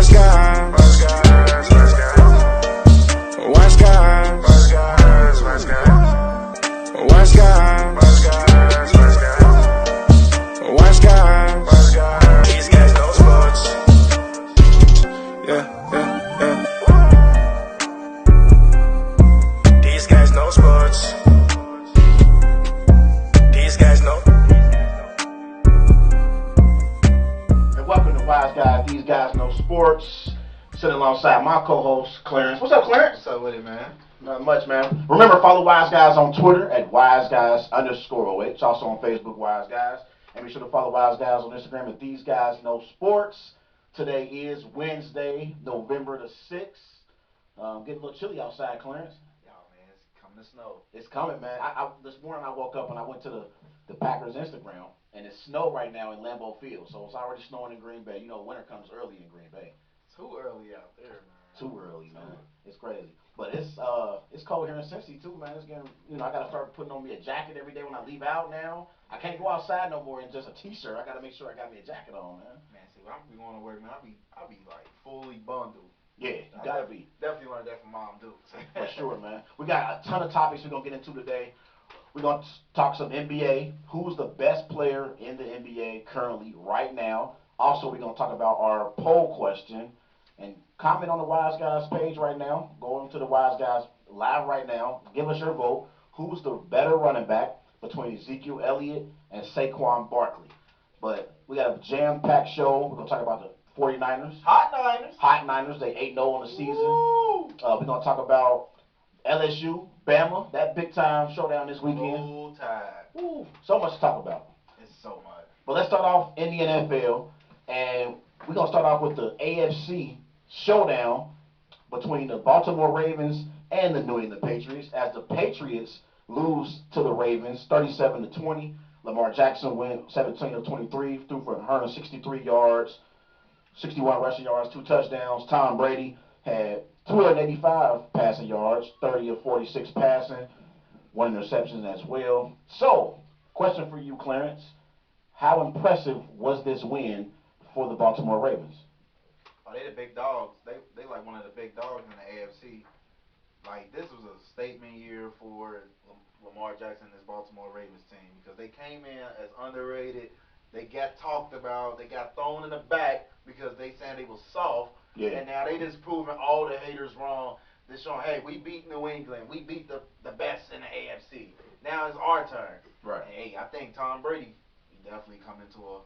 Wise guys. Wise guys. Wise guys. Wise guys. These guys know sports. Yeah. These guys know sports. These guys know. And welcome to Wise Guys. These guys know sports. Sitting alongside my co-host Clarence. What's up, Clarence? What's up with it, man? Not much, man. Remember, follow Wise Guys on Twitter at WiseGuys_OH. Also on Facebook, Wise Guys. And be sure to follow Wise Guys on Instagram at These Guys Know Sports. Today is Wednesday, November the 6th. Getting a little chilly outside, Clarence. Yo, man, it's coming to snow. It's coming, man. This morning I woke up and I went to the Packers Instagram, and it's snow right now in Lambeau Field. So it's already snowing in Green Bay. You know, winter comes early in Green Bay. Too early out there, man. Too early, man. It's crazy. But it's cold here in Cincy too, man. It's getting, I gotta start putting on me a jacket every day when I leave out now. I can't go outside no more in just a t-shirt. I gotta make sure I got me a jacket on, man. Man, see, when I be going to work, man, I be like fully bundled. Yeah, you gotta be. Definitely learned that from Mom Dukes. For sure, man. We got a ton of topics we're gonna get into today. We're gonna talk some NBA. Who's the best player in the NBA currently, right now? Also, we're gonna talk about our poll question. And comment on the Wise Guys page right now. Go into the Wise Guys live right now. Give us your vote. Who's the better running back between Ezekiel Elliott and Saquon Barkley? But we got a jam-packed show. We're going to talk about the 49ers. Hot Niners. They 8-0 on the season. We're going to talk about LSU, Bama, that big-time showdown this weekend. Full time. Woo, so much to talk about. It's so much. But let's start off in the NFL. And we're going to start off with the AFC showdown between the Baltimore Ravens and the New England Patriots, as the Patriots lose to the Ravens 37-20. Lamar Jackson went 17-23, threw for 163 yards, 61 rushing yards, 2 touchdowns. Tom Brady had 285 passing yards, 30 of 46 passing, 1 interception as well. So, question for you, Clarence. How impressive was this win for the Baltimore Ravens? Oh, they the big dogs. They like one of the big dogs in the AFC. Like, this was a statement year for Lamar Jackson and his Baltimore Ravens team, because they came in as underrated. They got talked about. They got thrown in the back because they said they was soft. Yeah. And now they just proving all the haters wrong. They're showing, hey, we beat New England. We beat the best in the AFC. Now it's our turn. Right. And, hey, I think Tom Brady definitely come into a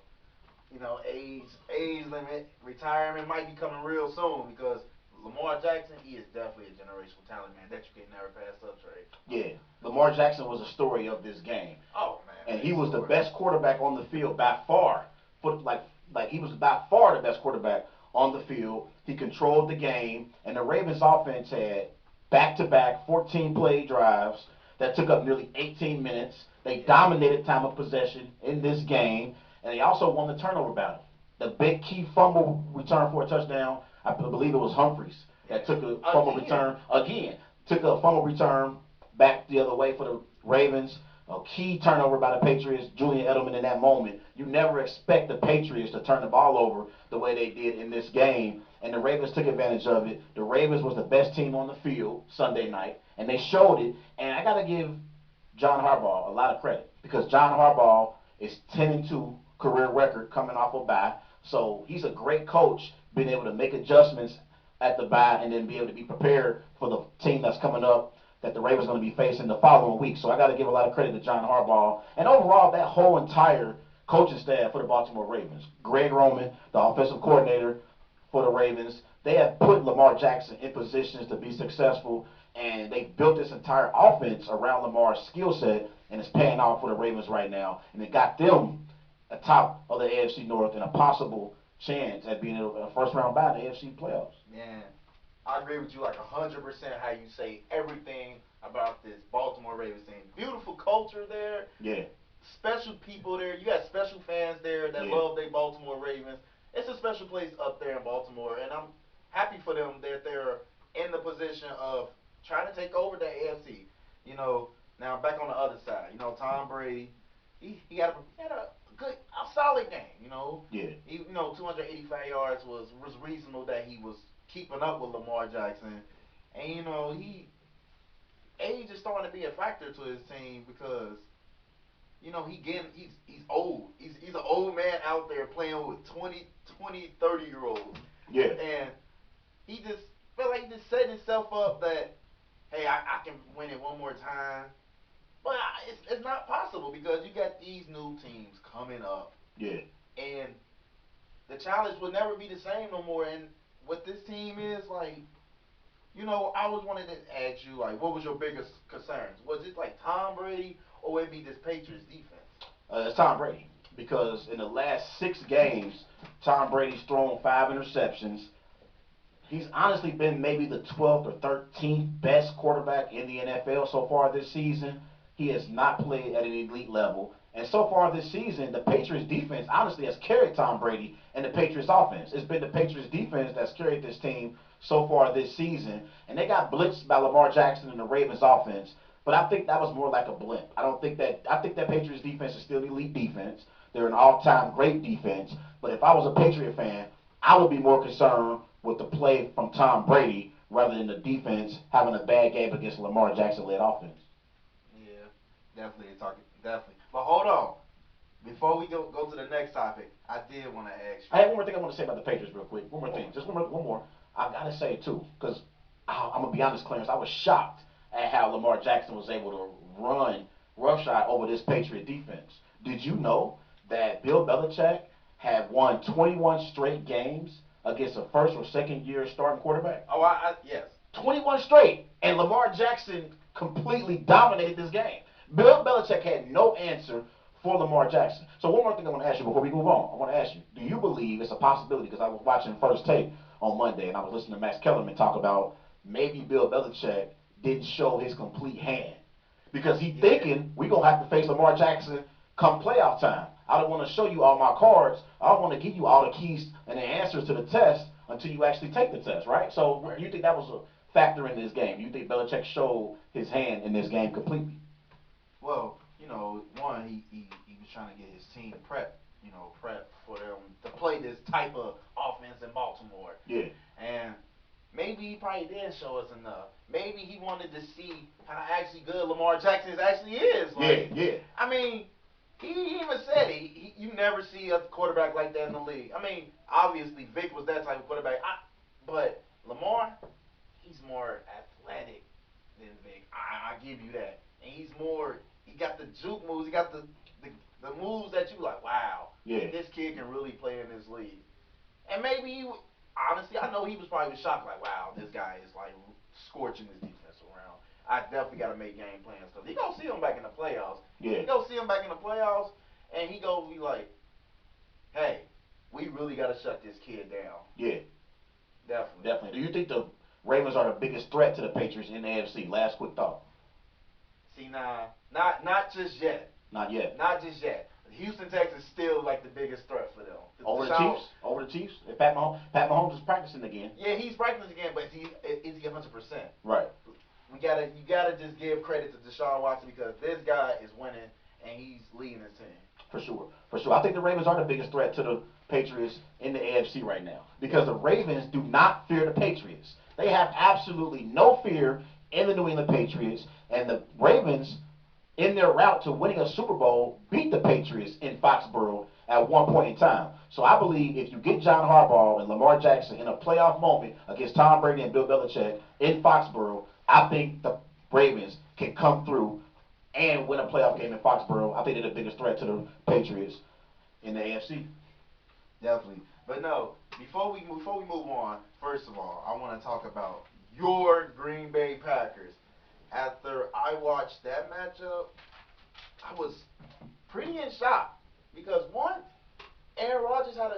age limit. Retirement might be coming real soon, because Lamar Jackson, he is definitely a generational talent, man, that you can never pass up, Trey. Yeah, Lamar Jackson was a story of this game. Oh, man. And he was the best quarterback on the field by far. He was by far the best quarterback on the field. He controlled the game, and the Ravens offense had back-to-back 14-play drives that took up nearly 18 minutes. They dominated time of possession in this game. And they also won the turnover battle. The big key fumble return for a touchdown, I believe it was Humphreys that took a fumble return again. Took a fumble return back the other way for the Ravens. A key turnover by the Patriots, Julian Edelman in that moment. You never expect the Patriots to turn the ball over the way they did in this game. And the Ravens took advantage of it. The Ravens was the best team on the field Sunday night. And they showed it. And I got to give John Harbaugh a lot of credit, because John Harbaugh is 10-2. Career record coming off a bye. So he's a great coach, being able to make adjustments at the bye and then be able to be prepared for the team that's coming up that the Ravens are going to be facing the following week. So I got to give a lot of credit to John Harbaugh and overall that whole entire coaching staff for the Baltimore Ravens. Greg Roman, the offensive coordinator for the Ravens, they have put Lamar Jackson in positions to be successful, and they built this entire offense around Lamar's skill set, and it's paying off for the Ravens right now. And it got them atop of the AFC North and a possible chance at being a first-round bye in the AFC playoffs. Man, I agree with you like 100% how you say everything about this Baltimore Ravens team. Beautiful culture there. Yeah. Special people there. You got special fans there that love their Baltimore Ravens. It's a special place up there in Baltimore, and I'm happy for them that they're in the position of trying to take over the AFC. Now back on the other side, Tom Brady, he had a a solid game. You know, Yeah. 285 yards was reasonable that he was keeping up with Lamar Jackson, and age is starting to be a factor to his team because he's old. He's an old man out there playing with 30 year olds. Yeah. And he just felt like he just setting himself up that, hey, I can win it one more time. But it's not possible because you got these new teams coming up. Yeah. And the challenge will never be the same no more. And what this team is, like, I always wanted to ask you, like, what was your biggest concerns? Was it like Tom Brady or would it be this Patriots defense? It's Tom Brady because in the last 6 games, Tom Brady's thrown 5 interceptions. He's honestly been maybe the 12th or 13th best quarterback in the NFL so far this season. He has not played at an elite level. And so far this season, the Patriots defense honestly has carried Tom Brady and the Patriots offense. It's been the Patriots defense that's carried this team so far this season. And they got blitzed by Lamar Jackson and the Ravens offense. But I think that was more like a blimp. I think that Patriots defense is still elite defense. They're an all-time great defense. But if I was a Patriot fan, I would be more concerned with the play from Tom Brady rather than the defense having a bad game against Lamar Jackson-led offense. Yeah, definitely. But hold on. Before we go to the next topic, I did want to ask you. I have one more thing I want to say about the Patriots real quick. One more thing. Just one more. I got to say, too, because I'm going to be honest, Clarence, I was shocked at how Lamar Jackson was able to run roughshod over this Patriot defense. Did you know that Bill Belichick had won 21 straight games against a first or second year starting quarterback? Oh, yes. 21 straight. And Lamar Jackson completely dominated this game. Bill Belichick had no answer for Lamar Jackson. So one more thing I want to ask you before we move on. I want to ask you, do you believe it's a possibility, because I was watching First Take on Monday and I was listening to Max Kellerman talk about maybe Bill Belichick didn't show his complete hand. Because he's thinking we're going to have to face Lamar Jackson come playoff time. I don't want to show you all my cards. I don't want to give you all the keys and the answers to the test until you actually take the test, right? So you think that was a factor in this game? You think Belichick showed his hand in this game completely? Well, one, he was trying to get his team prep for them to play this type of offense in Baltimore. Yeah. And maybe he probably didn't show us enough. Maybe he wanted to see how actually good Lamar Jackson actually is. Like, yeah. I mean, he even said you never see a quarterback like that in the league. I mean, obviously Vic was that type of quarterback, but Lamar, he's more athletic than Vic. I give you that, and he got the juke moves. He got the moves that you like. Wow, this kid can really play in this league. And maybe honestly, I know he was probably shocked, like, wow, this guy is like scorching his defense around. I definitely got to make game plans because he gonna see him back in the playoffs. Yeah. He gonna see him back in the playoffs, and he gonna be like, hey, we really got to shut this kid down. Yeah. Definitely. Do you think the Ravens are the biggest threat to the Patriots in the AFC? Last quick thought. See, nah, not just yet. Not yet. Not just yet. Houston, Texas, still like the biggest threat for them. Over the Chiefs. If Pat Mahomes is practicing again. Yeah, he's practicing again, but is he 100%? Right. You gotta just give credit to Deshaun Watson because this guy is winning and he's leading his team. For sure. I think the Ravens are the biggest threat to the Patriots in the AFC right now because the Ravens do not fear the Patriots. They have absolutely no fear in the New England Patriots, and the Ravens, in their route to winning a Super Bowl, beat the Patriots in Foxborough at one point in time. So I believe if you get John Harbaugh and Lamar Jackson in a playoff moment against Tom Brady and Bill Belichick in Foxborough, I think the Ravens can come through and win a playoff game in Foxborough. I think they're the biggest threat to the Patriots in the AFC. Definitely. But no, before we move on, first of all, I want to talk about your Green Bay Packers. After I watched that matchup, I was pretty in shock because one, Aaron Rodgers had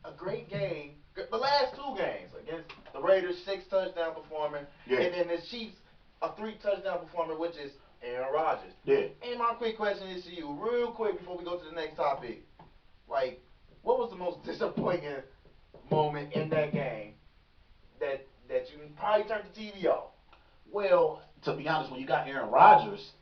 a great game. The last 2 games against the Raiders, 6 touchdown performance, and then the Chiefs, a 3 touchdown performance, which is Aaron Rodgers. Yeah. And my quick question is to you, real quick before we go to the next topic, like, what was the most disappointing moment in that game that you probably turned the TV off? Well, to be honest, when you got Aaron Rodgers,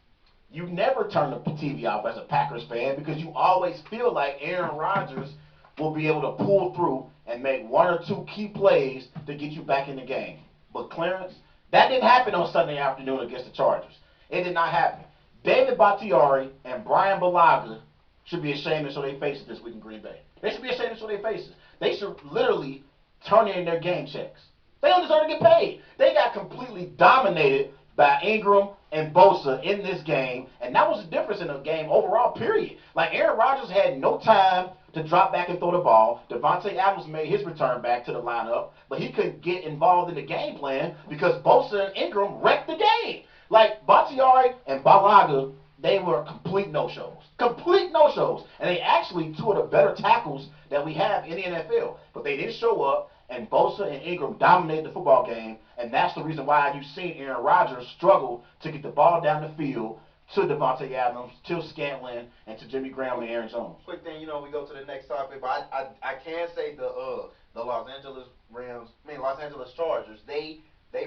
You never turn the TV off as a Packers fan because you always feel like Aaron Rodgers will be able to pull through and make one or two key plays to get you back in the game. But Clarence, that didn't happen on Sunday afternoon against the Chargers. It did not happen. David Bakhtiari and Brian Bulaga should be ashamed to show their faces this week in Green Bay. They should be ashamed to show their faces. They should literally turn in their game checks. They don't deserve to get paid. They got completely dominated by Ingram and Bosa in this game, and that was the difference in the game overall, period. Like, Aaron Rodgers had no time to drop back and throw the ball. Devontae Adams made his return back to the lineup, but he couldn't get involved in the game plan because Bosa and Ingram wrecked the game. Like, Bakhtiari and Balaga, they were complete no-shows. Complete no-shows. And they actually two of the better tackles that we have in the NFL. But they didn't show up, and Bosa and Ingram dominated the football game, and that's the reason why you've seen Aaron Rodgers struggle to get the ball down the field to Devontae Adams, to Scantling, and to Jimmy Graham and Aaron Jones. Quick thing, we go to the next topic, but I can say the Los Angeles Los Angeles Chargers, they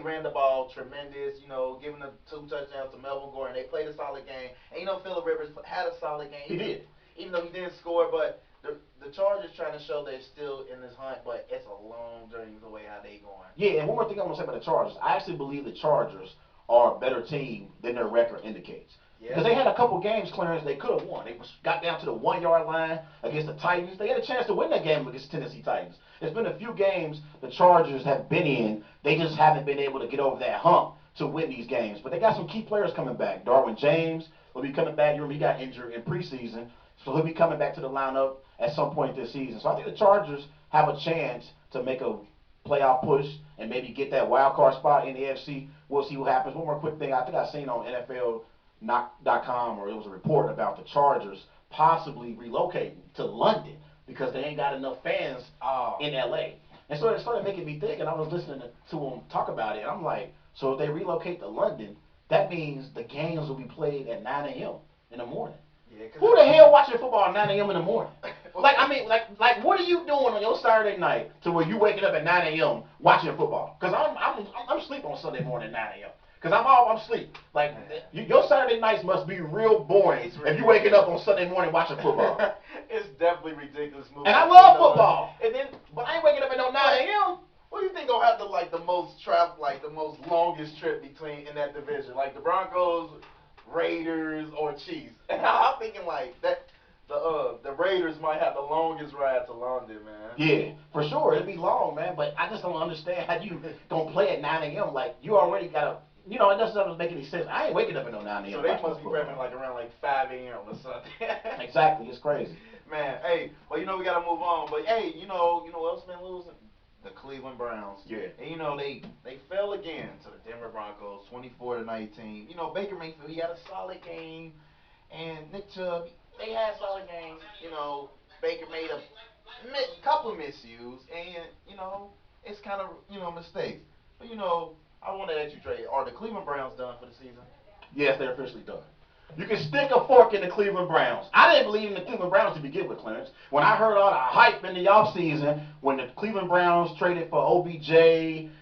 ran the ball tremendous, giving the 2 touchdowns to Melvin Gordon. They played a solid game. And Phillip Rivers had a solid game. He did. Even though he didn't score, but the Chargers trying to show they're still in this hunt, but it's a long journey the way how they going. Yeah, and one more thing I want to say about the Chargers. I actually believe the Chargers are a better team than their record indicates. Yeah. Because they had a couple games, Clarence, they could have won. They got down to the 1-yard line against the Titans. They had a chance to win that game against Tennessee Titans. There's been a few games the Chargers have been in. They just haven't been able to get over that hump to win these games. But they got some key players coming back. Darwin James will be coming back. You remember he got injured in preseason. So he'll be coming back to the lineup at some point this season. So I think the Chargers have a chance to make a playoff push and maybe get that wild card spot in the AFC. We'll see what happens. One more quick thing. I think I seen on NFL.com, or it was a report about the Chargers possibly relocating to London because they ain't got enough fans in LA. And so it started making me think, and I was listening to them talk about it, and I'm like, so if they relocate to London, that means the games will be played at 9 a.m. in the morning. Yeah, who the hell watching football at 9 a.m. in the morning? Like what are you doing on your Saturday night to where you waking up at 9 a.m. watching football? Because I'm asleep on Sunday morning at 9 a.m. Because I'm asleep. Like, your Saturday nights must be real boring if you waking up on Sunday morning watching football. It's definitely ridiculous. And I love football. But I ain't waking up at no 9 a.m. What do you think gonna have the most longest trip between in that division? Like the Broncos, Raiders, or Chiefs? And I'm thinking like that. The Raiders might have the longest ride to London, man. Yeah, for sure. It'd be long, man. But I just don't understand how you gonna play at 9 a.m. Like, you already gotta. It doesn't make any sense. I ain't waking up at no 9 a.m. So they must be prepping like around 5 a.m. or something. Exactly, it's crazy. Man, hey, well, we gotta move on. But hey, you know what else been losing? The Cleveland Browns. Yeah. And they fell again to the Denver Broncos, 24-19. Baker Mayfield, he had a solid game, and Nick Chubb, they had solid games. Baker made a couple of miscues, and it's kind of mistakes. But I want to ask you, Trey, are the Cleveland Browns done for the season? Yes, they're officially done. You can stick a fork in the Cleveland Browns. I didn't believe in the Cleveland Browns to begin with, Clarence. When I heard all the hype in the offseason, when the Cleveland Browns traded for OBJ,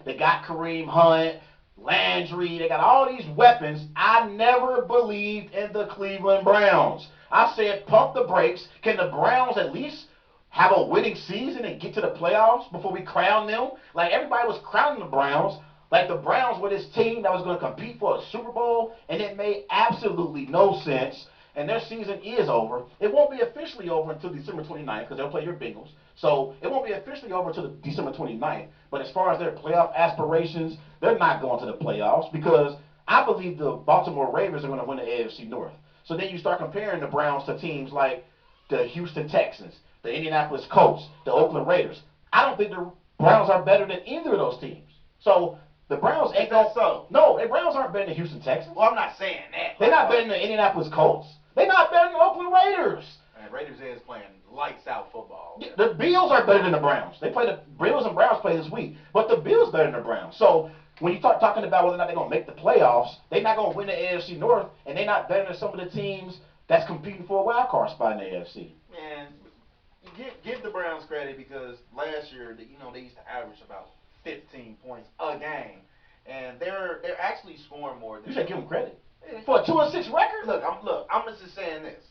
they got Kareem Hunt, Landry, they got all these weapons, I never believed in the Cleveland Browns. I said, pump the brakes. Can the Browns at least have a winning season and get to the playoffs before we crown them? Like, everybody was crowning the Browns. Like, the Browns were this team that was going to compete for a Super Bowl, and it made absolutely no sense. And their season is over. It won't be officially over until December 29th because they'll play your Bengals. So it won't be officially over until December 29th. But as far as their playoff aspirations, they're not going to the playoffs because I believe the Baltimore Ravens are going to win the AFC North. So then you start comparing the Browns to teams like the Houston Texans, the Indianapolis Colts, the Oakland Raiders. I don't think the Browns are better than either of those teams. So the Browns ain't going so. No, the Browns aren't better than the Houston Texans. Well, I'm not saying that. They're not better than the Indianapolis Colts. They're not better than the Oakland Raiders. And Raiders is playing lights out football. Yeah, the Bills are better than the Browns. They play the Bills and Browns play this week, but the Bills better than the Browns. So when you start talking about whether or not they're going to make the playoffs, they're not going to win the AFC North, and they're not better than some of the teams that's competing for a wild card spot in the AFC. Man, give the Browns credit because last year, they used to average about 15 points a game. And they're actually scoring more than. You should give them credit. For a 2-6 record? I'm just saying this.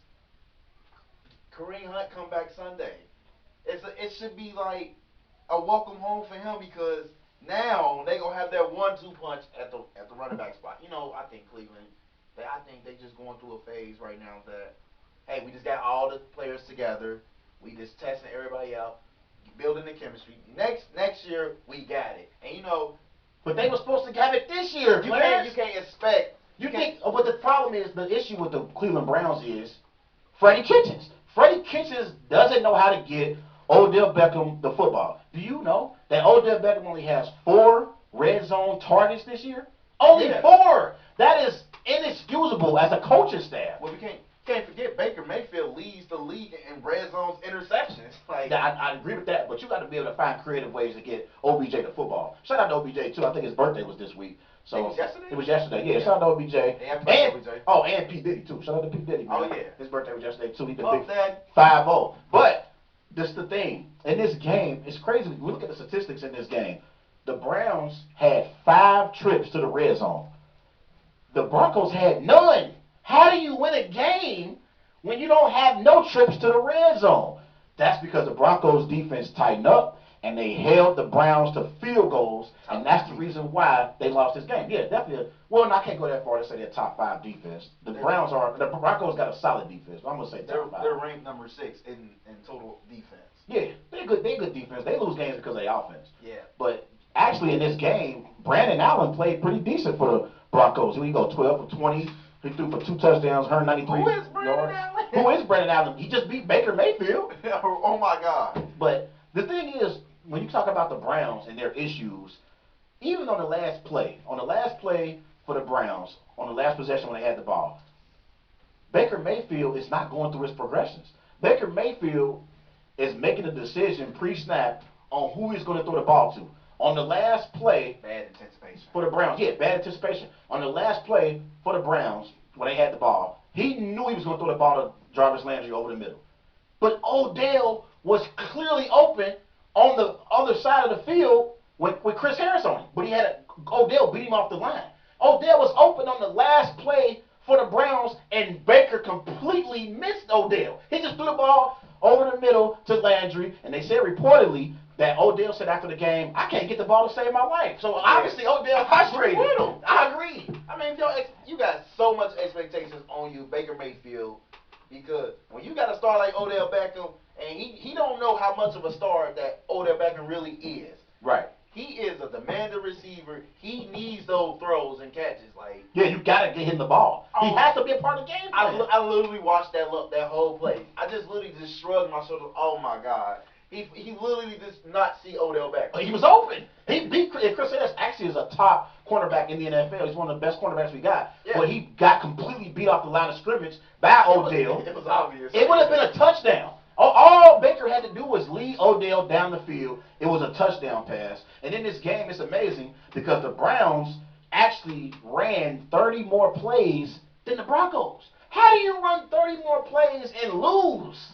Kareem Hunt come back Sunday. It should be like a welcome home for him because now they gonna have that 1-2 punch at the running back spot. I think Cleveland. I think they just going through a phase right now that hey, we just got all the players together. We just testing everybody out, building the chemistry. Next year we got it. And but they were supposed to have it this year. you can't expect. But the problem is the issue with the Cleveland Browns is Freddie Kitchens. Freddie Kitchens doesn't know how to get Odell Beckham the football. Do you know that Odell Beckham only has 4 red zone targets this year? Only 4. That is inexcusable as a coaching staff. Well, we can't forget Baker Mayfield leads the league in red zones interceptions. Like I agree with that, but you got to be able to find creative ways to get OBJ the football. Shout out to OBJ too. I think his birthday was this week. So it was yesterday. It was yesterday. Yeah. Shout out to OBJ. And P Diddy too. Shout out to P Diddy. Man. Oh yeah. His birthday was yesterday too. He did big 5-0. But this is the thing. In this game, it's crazy. We look at the statistics in this game. The Browns had 5 trips to the red zone. The Broncos had none. How do you win a game when you don't have no trips to the red zone? That's because the Broncos defense tightened up and they held the Browns to field goals, and that's the reason why they lost this game. Yeah, definitely. Well, I can't go that far to say they're top 5 defense. The Broncos got a solid defense. I'm gonna say top 5. They're ranked number 6 in total defense. Yeah, they're good defense. They lose games because of their offense. Yeah. But actually, in this game, Brandon Allen played pretty decent for the Broncos. He go 12 for 20. He threw for 2 touchdowns, 193 yards. Who is Brandon Allen? Who is Brandon Allen? He just beat Baker Mayfield. Oh my God. But the thing is, when you talk about the Browns and their issues, even on the last play for the Browns, on the last possession when they had the ball, Baker Mayfield is not going through his progressions. Baker Mayfield is making a decision pre-snap on who he's going to throw the ball to. On the last play, bad anticipation for the Browns. Yeah, bad anticipation. On the last play for the Browns, when they had the ball, he knew he was going to throw the ball to Jarvis Landry over the middle. But Odell was clearly open on the other side of the field with Chris Harris on him. But Odell beat him off the line. Odell was open on the last play for the Browns, and Baker completely missed Odell. He just threw the ball over the middle to Landry, and they said reportedly that Odell said after the game, I can't get the ball to save my life. So obviously Odell frustrated. I agree. I mean, you got so much expectations on you, Baker Mayfield, because when you got a star like Odell Beckham, and he don't know how much of a star that Odell Beckham really is. Right. He is a demanding receiver. He needs those throws and catches. Yeah, you gotta get him the ball. He has to be a part of the game plan. I literally watched that whole play. I literally shrugged my shoulders. Oh my God. He literally does not see Odell Beckham. He was open. He beat Chris Harris. Actually, is a top cornerback in the NFL. He's one of the best cornerbacks we got. Yeah. But he got completely beat off the line of scrimmage by Odell. It was obvious. It would have been a touchdown. All Baker had to do was lead Odell down the field. It was a touchdown pass. And in this game, it's amazing because the Browns actually ran 30 more plays than the Broncos. How do you run 30 more plays and lose?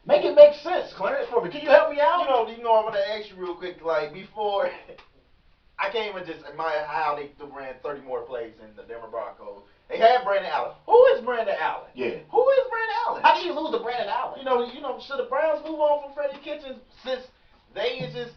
Make it make sense, Clarence, for me. Can you help me out? You know, I'm going to ask you real quick, before, I can't even just admire how they ran 30 more plays in the Denver Broncos. They had Brandon Allen. Who is Brandon Allen? Yeah. Who is Brandon Allen? How did you lose to Brandon Allen? Should the Browns move on from Freddie Kitchens since they just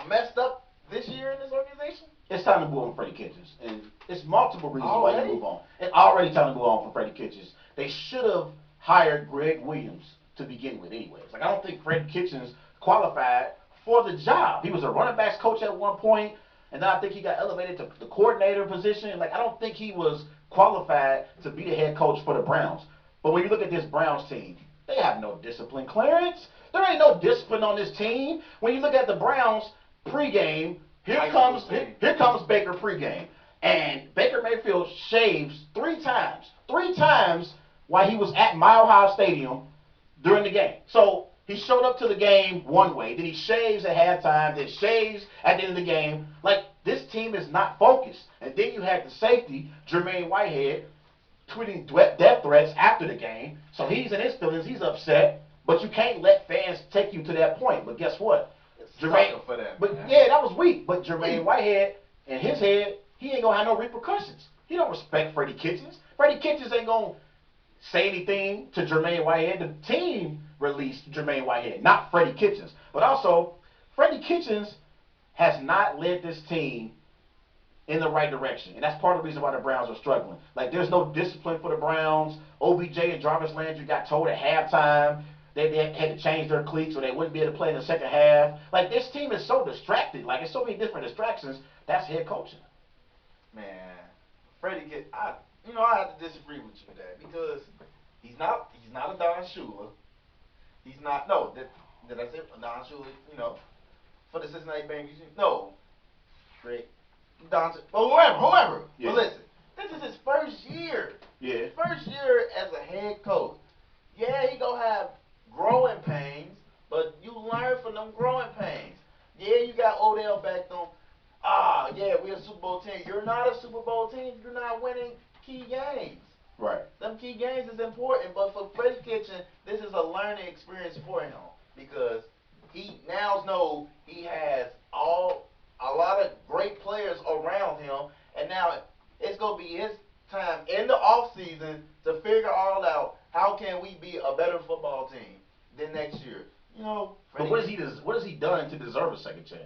messed up this year in this organization? It's time to move on from Freddie Kitchens. And it's multiple reasons why you move on. It's already time to move on from Freddie Kitchens. They should have hired Greg Williams to begin with anyways. I don't think Freddie Kitchens qualified for the job. He was a running backs coach at one point, and then I think he got elevated to the coordinator position. I don't think he was qualified to be the head coach for the Browns. But when you look at this Browns team, they have no discipline, Clarence. There ain't no discipline on this team. When you look at the Browns pregame, here comes Baker pregame. And Baker Mayfield shaves 3 times. 3 times while he was at Mile High Stadium during the game. So he showed up to the game one way, then he shaves at halftime, then shaves at the end of the game. This team is not focused. And then you had the safety, Jermaine Whitehead, tweeting death threats after the game. So he's in his feelings, he's upset. But you can't let fans take you to that point. But guess what? Jermaine, for that, that was weak. But Jermaine Whitehead, in his head, he ain't going to have no repercussions. He don't respect Freddie Kitchens. Freddie Kitchens ain't gonna say anything to Jermaine Whitehead. The team released Jermaine Whitehead, not Freddie Kitchens. But also, Freddie Kitchens has not led this team in the right direction. And that's part of the reason why the Browns are struggling. Like, there's no discipline for the Browns. OBJ and Jarvis Landry got told at halftime they had to change their cleats or they wouldn't be able to play in the second half. Like, this team is so distracted. Like, it's so many different distractions. That's head coaching. Man, Freddie I have to disagree with you there because he's not a Don Shula. He's not. No, did I say Don Shula? For the Cincinnati Bengals. No, Rick. Whoever. Yeah. But listen, this is his first year. Yeah. First year as a head coach. Yeah, he gonna have growing pains, but you learn from them growing pains. Yeah, you got Odell Beckham. Yeah, we're a Super Bowl team. You're not a Super Bowl team. You're not winning key games. Right. Them key games is important, but for Freddie Kitchens, this is a learning experience for him because he now knows he has a lot of great players around him, and now it's gonna be his time in the off season to figure all out how can we be a better football team than next year. But what has he done to deserve a second chance?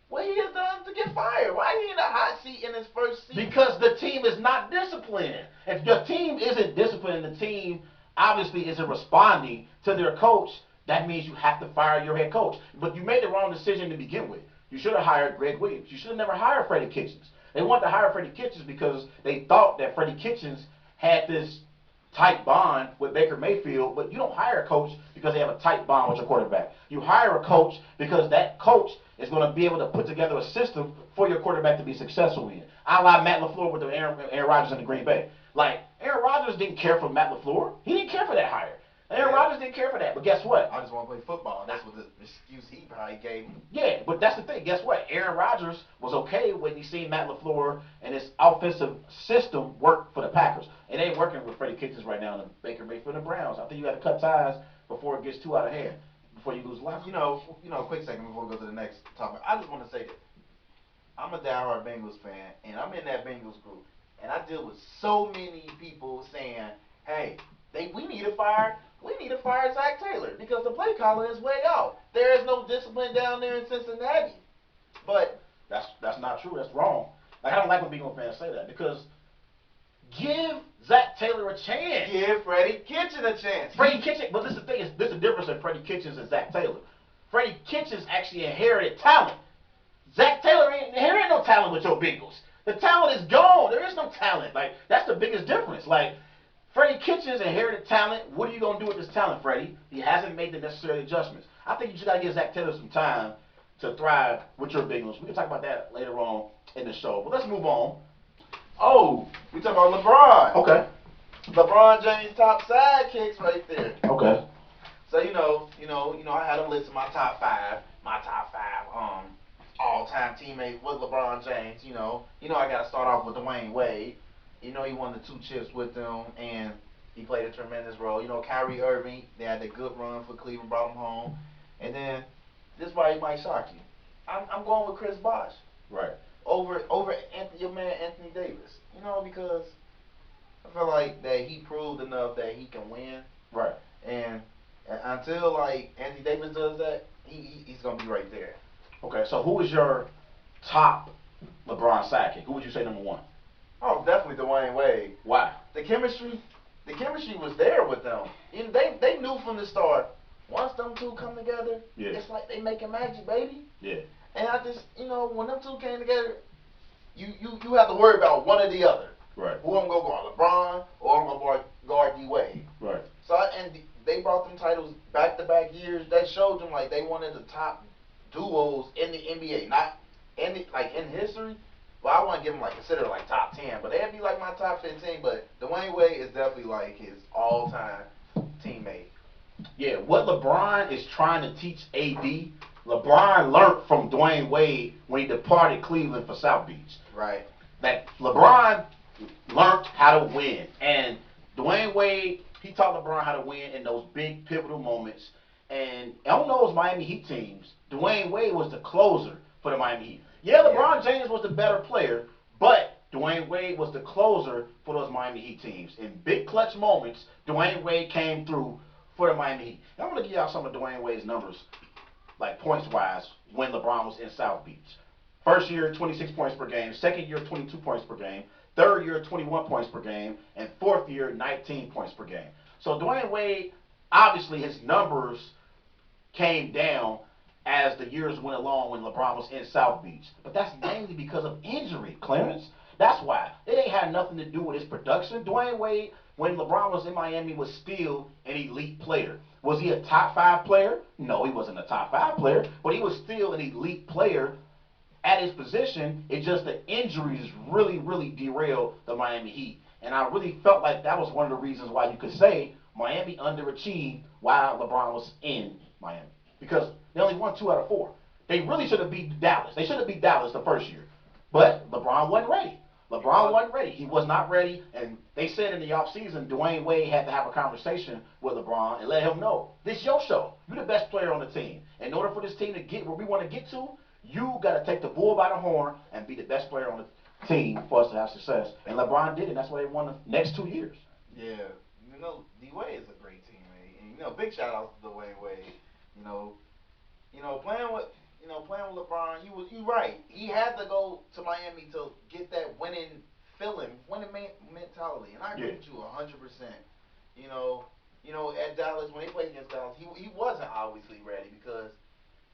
What he has done to get fired? Why is he in a hot seat in his first season? Because the team is not disciplined. If your team isn't disciplined and the team obviously isn't responding to their coach, that means you have to fire your head coach. But you made the wrong decision to begin with. You should have hired Greg Williams. You should have never hired Freddie Kitchens. They wanted to hire Freddie Kitchens because they thought that Freddie Kitchens had this tight bond with Baker Mayfield, but you don't hire a coach because they have a tight bond with your quarterback. You hire a coach because that coach is going to be able to put together a system for your quarterback to be successful in. A la Matt LaFleur with the Aaron Rodgers in the Green Bay. Like, Aaron Rodgers didn't care for Matt LaFleur. He didn't care for that hire. Aaron Rodgers didn't care for that, but guess what? I just want to play football. That's what the excuse he probably gave him. Yeah, but that's the thing. Guess what? Aaron Rodgers was okay when he seen Matt LaFleur and his offensive system work for the Packers. It ain't working with Freddie Kitchens right now in the Baker Mayfield and the Browns. I think you got to cut ties before it gets too out of hand, before you lose life. A quick second before we go to the next topic. I just want to say that I'm a diehard Bengals fan, and I'm in that Bengals group, and I deal with so many people saying, "Hey, we need to fire Zach Taylor because the play calling is way out. There is no discipline down there in Cincinnati." But that's not true. That's wrong. Like, I don't like when Bengals fans say that because give Zach Taylor a chance. Give Freddie Kitchens a chance. Freddie Kitchens, but this is the thing. There's a difference in Freddie Kitchens and Zach Taylor. Freddie Kitchens actually inherited talent. Zach Taylor ain't no talent with your Bengals. The talent is gone. There is no talent. Like, that's the biggest difference. Like, Freddie Kitchens inherited talent. What are you going to do with this talent, Freddie? He hasn't made the necessary adjustments. I think you should got to give Zach Taylor some time to thrive with your Bengals. We can talk about that later on in the show. But let's move on. Oh, we talking about LeBron. Okay. LeBron James' top sidekicks right there. Okay. So I had a list of my top five all-time teammates with LeBron James. I got to start off with Dwayne Wade. He won the 2 chips with them, and he played a tremendous role. Kyrie Irving, they had a good run for Cleveland, brought him home. And then, this probably might shock you. I'm going with Chris Bosh. Right. Over your man Anthony Davis. Because I feel like that he proved enough that he can win. Right. And until, Anthony Davis does that, he's going to be right there. Okay, so who is your top LeBron sidekick? Who would you say number one? Oh, definitely Dwayne Wade. Why? The chemistry was there with them. They knew from the start, once them two come together, yeah, it's like they making magic, baby. Yeah. And I just, when them two came together, you have to worry about one or the other. Right. Who I'm going to guard, LeBron, or I'm going to guard D-Wade. Right. So, and they brought them titles back-to-back years. That showed them, they wanted the top duos in the NBA. Not in history. Well, I wouldn't give them consider top 10, but they'd be my top 15. But Dwayne Wade is definitely his all-time teammate. Yeah, what LeBron is trying to teach AD, LeBron learned from Dwayne Wade when he departed Cleveland for South Beach. Right. That LeBron learned how to win, and Dwayne Wade, he taught LeBron how to win in those big pivotal moments. And on those Miami Heat teams, Dwayne Wade was the closer for the Miami Heat. Yeah, LeBron James was the better player, but Dwayne Wade was the closer for those Miami Heat teams. In big clutch moments, Dwayne Wade came through for the Miami Heat. And I'm going to give y'all some of Dwayne Wade's numbers, like points-wise, when LeBron was in South Beach. First year, 26 points per game. Second year, 22 points per game. Third year, 21 points per game. And fourth year, 19 points per game. So Dwayne Wade, obviously his numbers came down as the years went along when LeBron was in South Beach. But that's mainly because of injury, Clarence. That's why. It ain't had nothing to do with his production. Dwayne Wade, when LeBron was in Miami, was still an elite player. Was he a top 5 player? No, he wasn't a top 5 player, but he was still an elite player at his position. It's just the injuries really derailed the Miami Heat. And I really felt like that was one of the reasons why you could say Miami underachieved while LeBron was in Miami. Because they only won 2 out of 4. They really should have beat Dallas. They should have beat Dallas the first year. But LeBron wasn't ready. LeBron wasn't ready. He was not ready. And they said in the offseason, Dwayne Wade had to have a conversation with LeBron and let him know, this is your show. You're the best player on the team. In order for this team to get where we want to get to, you got to take the bull by the horn and be the best player on the team for us to have success. And LeBron did, and that's why they won the next 2 years. Yeah, D-Wade is a great teammate, and big shout out to Dwayne Wade. Playing with LeBron, you right. He had to go to Miami to get that winning feeling, winning mentality, and I agree with you 100%. At Dallas, when they played against Dallas, he wasn't obviously ready because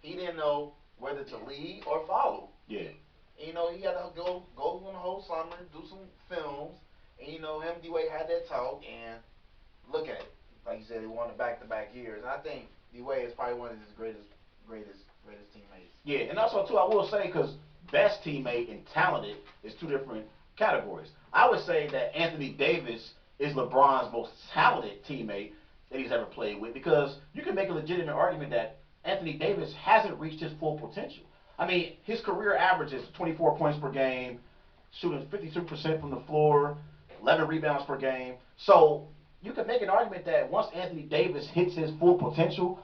he didn't know whether to lead or follow. Yeah. He had to go on the whole summer, do some films, and him and D-Wade had that talk, and look at it. Like you said, he won the back-to-back years, and I think D-Wade is probably one of his greatest teammates. Yeah, and also too, I will say, because best teammate and talented is 2 different categories. I would say that Anthony Davis is LeBron's most talented teammate that he's ever played with, because you can make a legitimate argument that Anthony Davis hasn't reached his full potential. I mean, his career average is 24 points per game, shooting 52% from the floor, 11 rebounds per game. So you can make an argument that once Anthony Davis hits his full potential,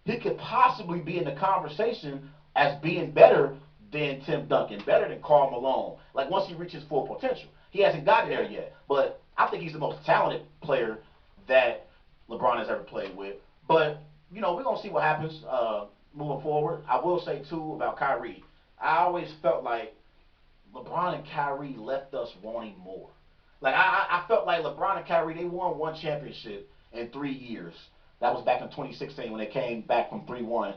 he could possibly be in the conversation as being better than Tim Duncan, better than Karl Malone. Like once he reaches full potential. He hasn't gotten there yet, but I think he's the most talented player that LeBron has ever played with. But, we're going to see what happens moving forward. I will say, too, about Kyrie. I always felt like LeBron and Kyrie left us wanting more. Like, I felt like LeBron and Kyrie, they won 1 championship in 3 years. That was back in 2016 when they came back from 3-1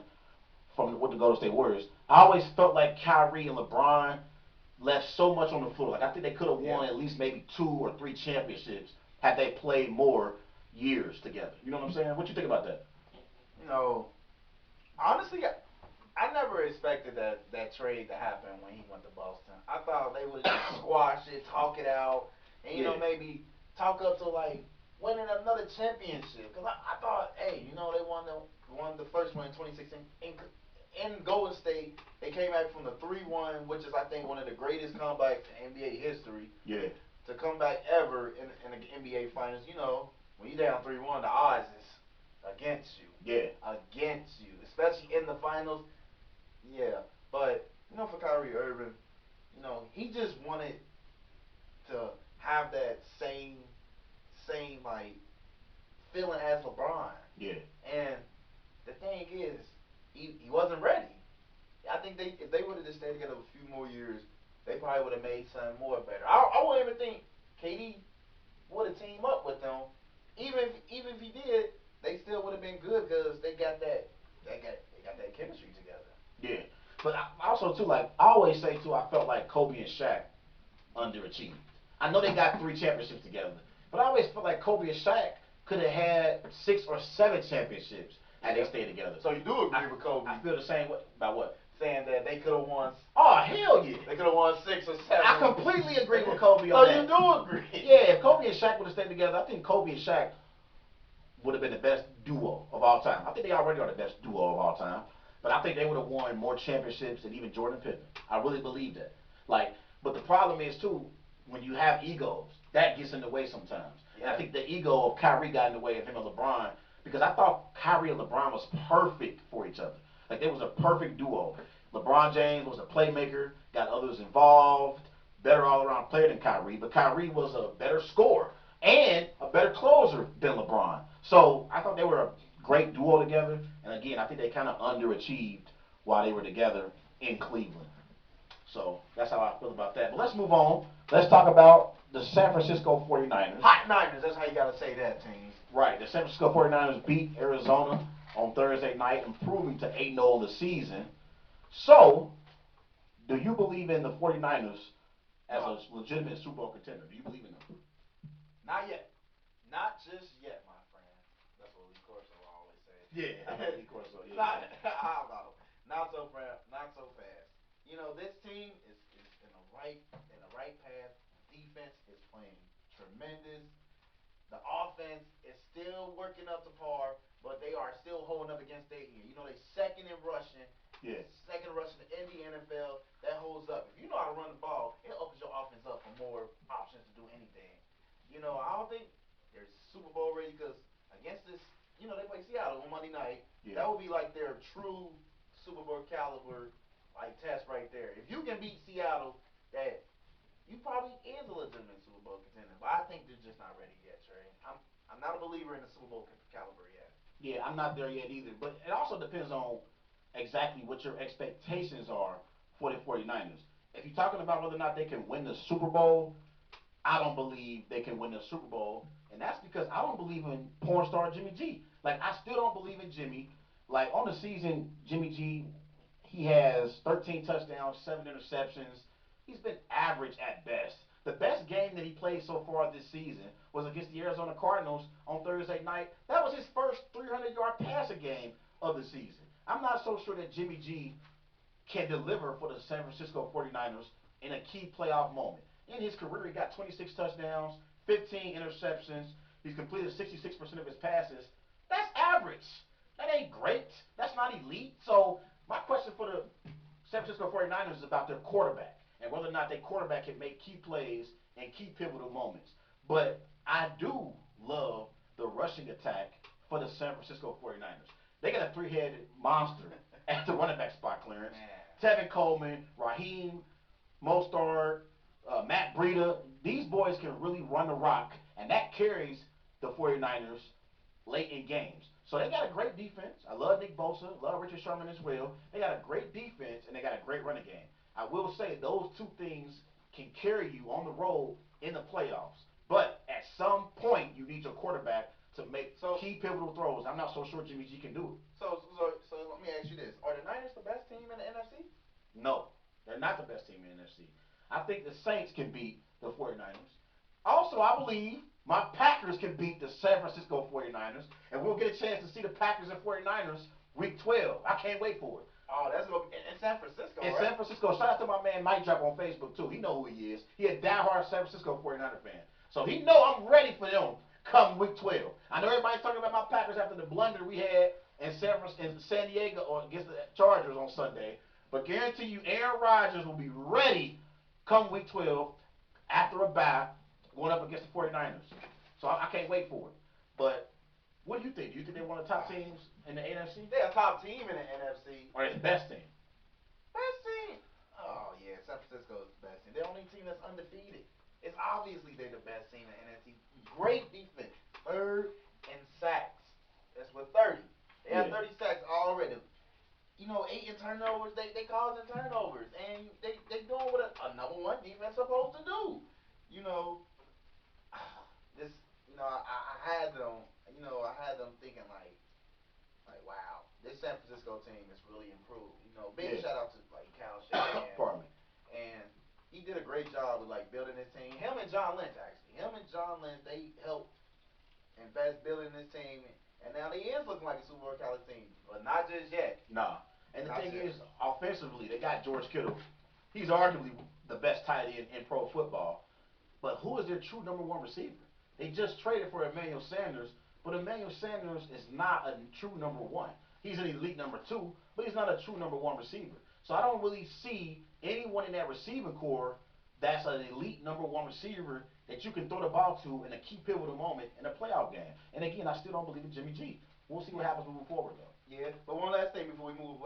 with the Golden State Warriors. I always felt like Kyrie and LeBron left so much on the floor. Like, I think they could have won at least maybe 2 or 3 championships had they played more years together. You know what I'm saying? What you think about that? Honestly, I never expected that trade to happen when he went to Boston. I thought they would just squash it, talk it out, and maybe talk up to like winning another championship. Because I thought, hey, they won the first one in 2016 in Golden State. They came back from the 3-1, which is I think one of the greatest comebacks in NBA history. Yeah. To come back ever in the NBA Finals, when you're down 3-1, the odds is against you. Yeah. Against you, especially in the finals. Yeah. But for Kyrie Irving, he just wanted to have that same like feeling as LeBron. Yeah. And the thing is, he wasn't ready. I think if they would have just stayed together a few more years, they probably would have made something more better. I wouldn't even think KD would have teamed up with them. Even if he did, they still would have been good because they got that chemistry together. Yeah. But I also too, like I always say too, I felt like Kobe and Shaq underachieved. I know they got 3 championships together, but I always felt like Kobe and Shaq could have had 6 or 7 championships had they stayed together. So you do agree with Kobe? I feel the same way about what? Saying that they could have won. Oh hell yeah! They could have won 6 or 7. I completely agree with Kobe on that. So you do agree? Yeah, if Kobe and Shaq would have stayed together, I think Kobe and Shaq would have been the best duo of all time. I think they already are the best duo of all time. But I think they would have won more championships than even Jordan Pippen. I really believe that. But the problem is too, when you have egos, that gets in the way sometimes. Yeah. And I think the ego of Kyrie got in the way of him and LeBron, because I thought Kyrie and LeBron was perfect for each other. Like they was a perfect duo. LeBron James was a playmaker, got others involved, better all-around player than Kyrie, but Kyrie was a better scorer and a better closer than LeBron. So I thought they were a great duo together. And again, I think they kind of underachieved while they were together in Cleveland. So that's how I feel about that. But let's move on. Let's talk about the San Francisco 49ers. Hot Niners, that's how you got to say that, team. Right. The San Francisco 49ers beat Arizona on Thursday night, improving to 8-0 in the season. So, do you believe in the 49ers as a legitimate Super Bowl contender? Do you believe in them? Not yet. Not just yet, my friend. That's what Lee Corso always says. Yeah, Lee Corso. Yeah. Not so fast. Not so fast. You know, this team is in the right path. Defense is playing tremendous. The offense is still working up to par, but they are still holding up against their ear. You know, they second in rushing. Yeah. Second rushing in the NFL. That holds up. If you know how to run the ball, it opens your offense up for more options to do anything. You know, I don't think they're Super Bowl ready because against this, you know, they play Seattle on Monday night. Yeah. That would be like their true Super Bowl caliber like test right there. If you can beat Seattle, that you probably is a legitimate Super Bowl contender. But I think they're just not ready yet, Trey. I'm not a believer in the Super Bowl caliber yet. Yeah, I'm not there yet either. But it also depends on exactly what your expectations are for the 49ers. If you're talking about whether or not they can win the Super Bowl, I don't believe they can win the Super Bowl. And that's because I don't believe in porn star Jimmy G. Like, I still don't believe in Jimmy. Like, on the season, Jimmy G, he has 13 touchdowns, 7 interceptions. He's been average at best. The best game that he played so far this season was against the Arizona Cardinals on Thursday night. That was his first 300-yard passing game of the season. I'm not so sure that Jimmy G can deliver for the San Francisco 49ers in a key playoff moment. In his career, he got 26 touchdowns, 15 interceptions. He's completed 66% of his passes. That's average. That ain't great. That's not elite. So my question for the San Francisco 49ers is about their quarterback and whether or not their quarterback can make key plays and key pivotal moments. But I do love the rushing attack for the San Francisco 49ers. They got a three-headed monster at the running back spot, Clarence. Tevin Coleman, Raheem Mostert, Matt Breida. These boys can really run the rock, and that carries the 49ers late in games. So they got a great defense. I love Nick Bosa, love Richard Sherman as well. They got a great defense, and they got a great running game. I will say those two things can carry you on the road in the playoffs. But at some point, you need your quarterback to make key pivotal throws. I'm not so sure Jimmy G can do it. So let me ask you this: are the Niners the best team in the NFC? No, they're not the best team in the NFC. I think the Saints can beat the 49ers. Also, I believe my Packers can beat the San Francisco 49ers, and we'll get a chance to see the Packers and 49ers week 12. I can't wait for it. Oh, that's going to be in San Francisco, In right? San Francisco. Shout out to my man Mike Drop on Facebook, too. He know who he is. He a diehard San Francisco 49er fan. So he know I'm ready for them come week 12. I know everybody's talking about my Packers after the blunder we had in San Diego or against the Chargers on Sunday. But guarantee you Aaron Rodgers will be ready come week 12 after a bye going up against the 49ers. So I can't wait for it. But what do you think? Do you think they're one of the top teams in the NFC? They're a top team in the NFC. Or they're the best team? Best team? Oh, yeah, San Francisco is the best team. They're the only team that's undefeated. It's obviously they're the best team in the NFC. Great defense. Third in sacks. That's with 30. They have 30 sacks already. You know, 8 in turnovers. They causing turnovers. And they doing what a number one defense supposed to do. You know, this, I had them thinking like, wow, this San Francisco team is really improved. You know, big shout out to like Cal Shanahan. Pardon me. And he did a great job with like building his team. Him and John Lynch actually. Him and John Lynch, they helped invest building this team, and now they is looking like a Super Bowl caliber team, but not just yet. Nah. And the thing is, offensively, they got George Kittle. He's arguably the best tight end in pro football. But who is their true number one receiver? They just traded for Emmanuel Sanders, but Emmanuel Sanders is not a true number one. He's an elite number two, but he's not a true number one receiver. So I don't really see anyone in that receiving core that's an elite number one receiver that you can throw the ball to in a key pivotal moment in a playoff game. And again, I still don't believe in Jimmy G. We'll see what happens moving forward, though. Yeah, but one last thing before we move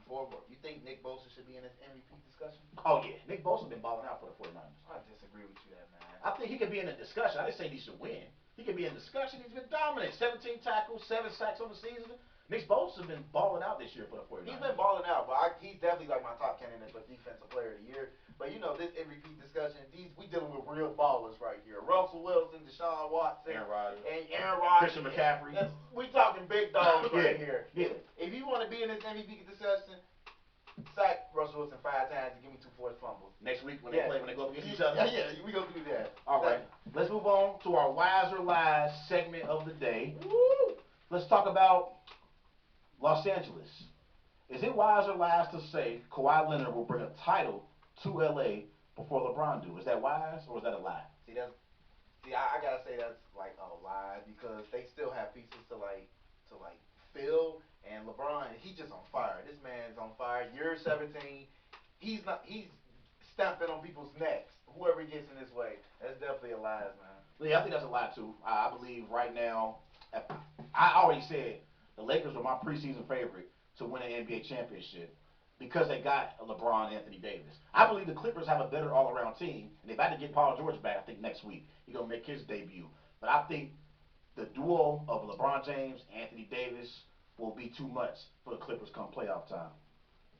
forward. You think Nick Bosa should be in this MVP discussion? Oh yeah, Nick Bosa been balling out for the 49ers. I disagree with you, that man. I think he could be in the discussion. I didn't say he should win. He could be in discussion. He's been dominant. 17 tackles, 7 sacks on the season. Nick Bosa's been balling out this year for the 49ers. He's been balling out, but he's definitely like my top candidate for Defensive Player of the Year. But you know, this MVP discussion, we dealing with real ballers right here. Russell Wilson, Deshaun Watson, Aaron Rodgers, and Aaron Rodgers, Christian McCaffrey. We talking big dogs right Yeah, here. yeah. If you want to be in this MVP discussion, sack Russell Wilson 5 times and give me 2 forced fumbles. Next week when they go up against each other. Yeah, we gonna do that. All right, let's move on to our Wise or Lies segment of the day. Woo! Let's talk about Los Angeles. Is it wise or lies to say Kawhi Leonard will bring a title to LA before LeBron do? Is that wise or is that a lie? I gotta say that's like a lie because they still have pieces to fill, and LeBron, he's just on fire. This man's on fire. Year 17, he's stamping on people's necks. Whoever he gets in his way, that's definitely a lie, man. Yeah, I think that's a lie too. I believe right now, I already said the Lakers were my preseason favorite to win an NBA championship because they got LeBron and Anthony Davis. I believe the Clippers have a better all-around team, and they're about to get Paul George back, I think, next week. He's going to make his debut. But I think the duo of LeBron James, Anthony Davis will be too much for the Clippers come playoff time.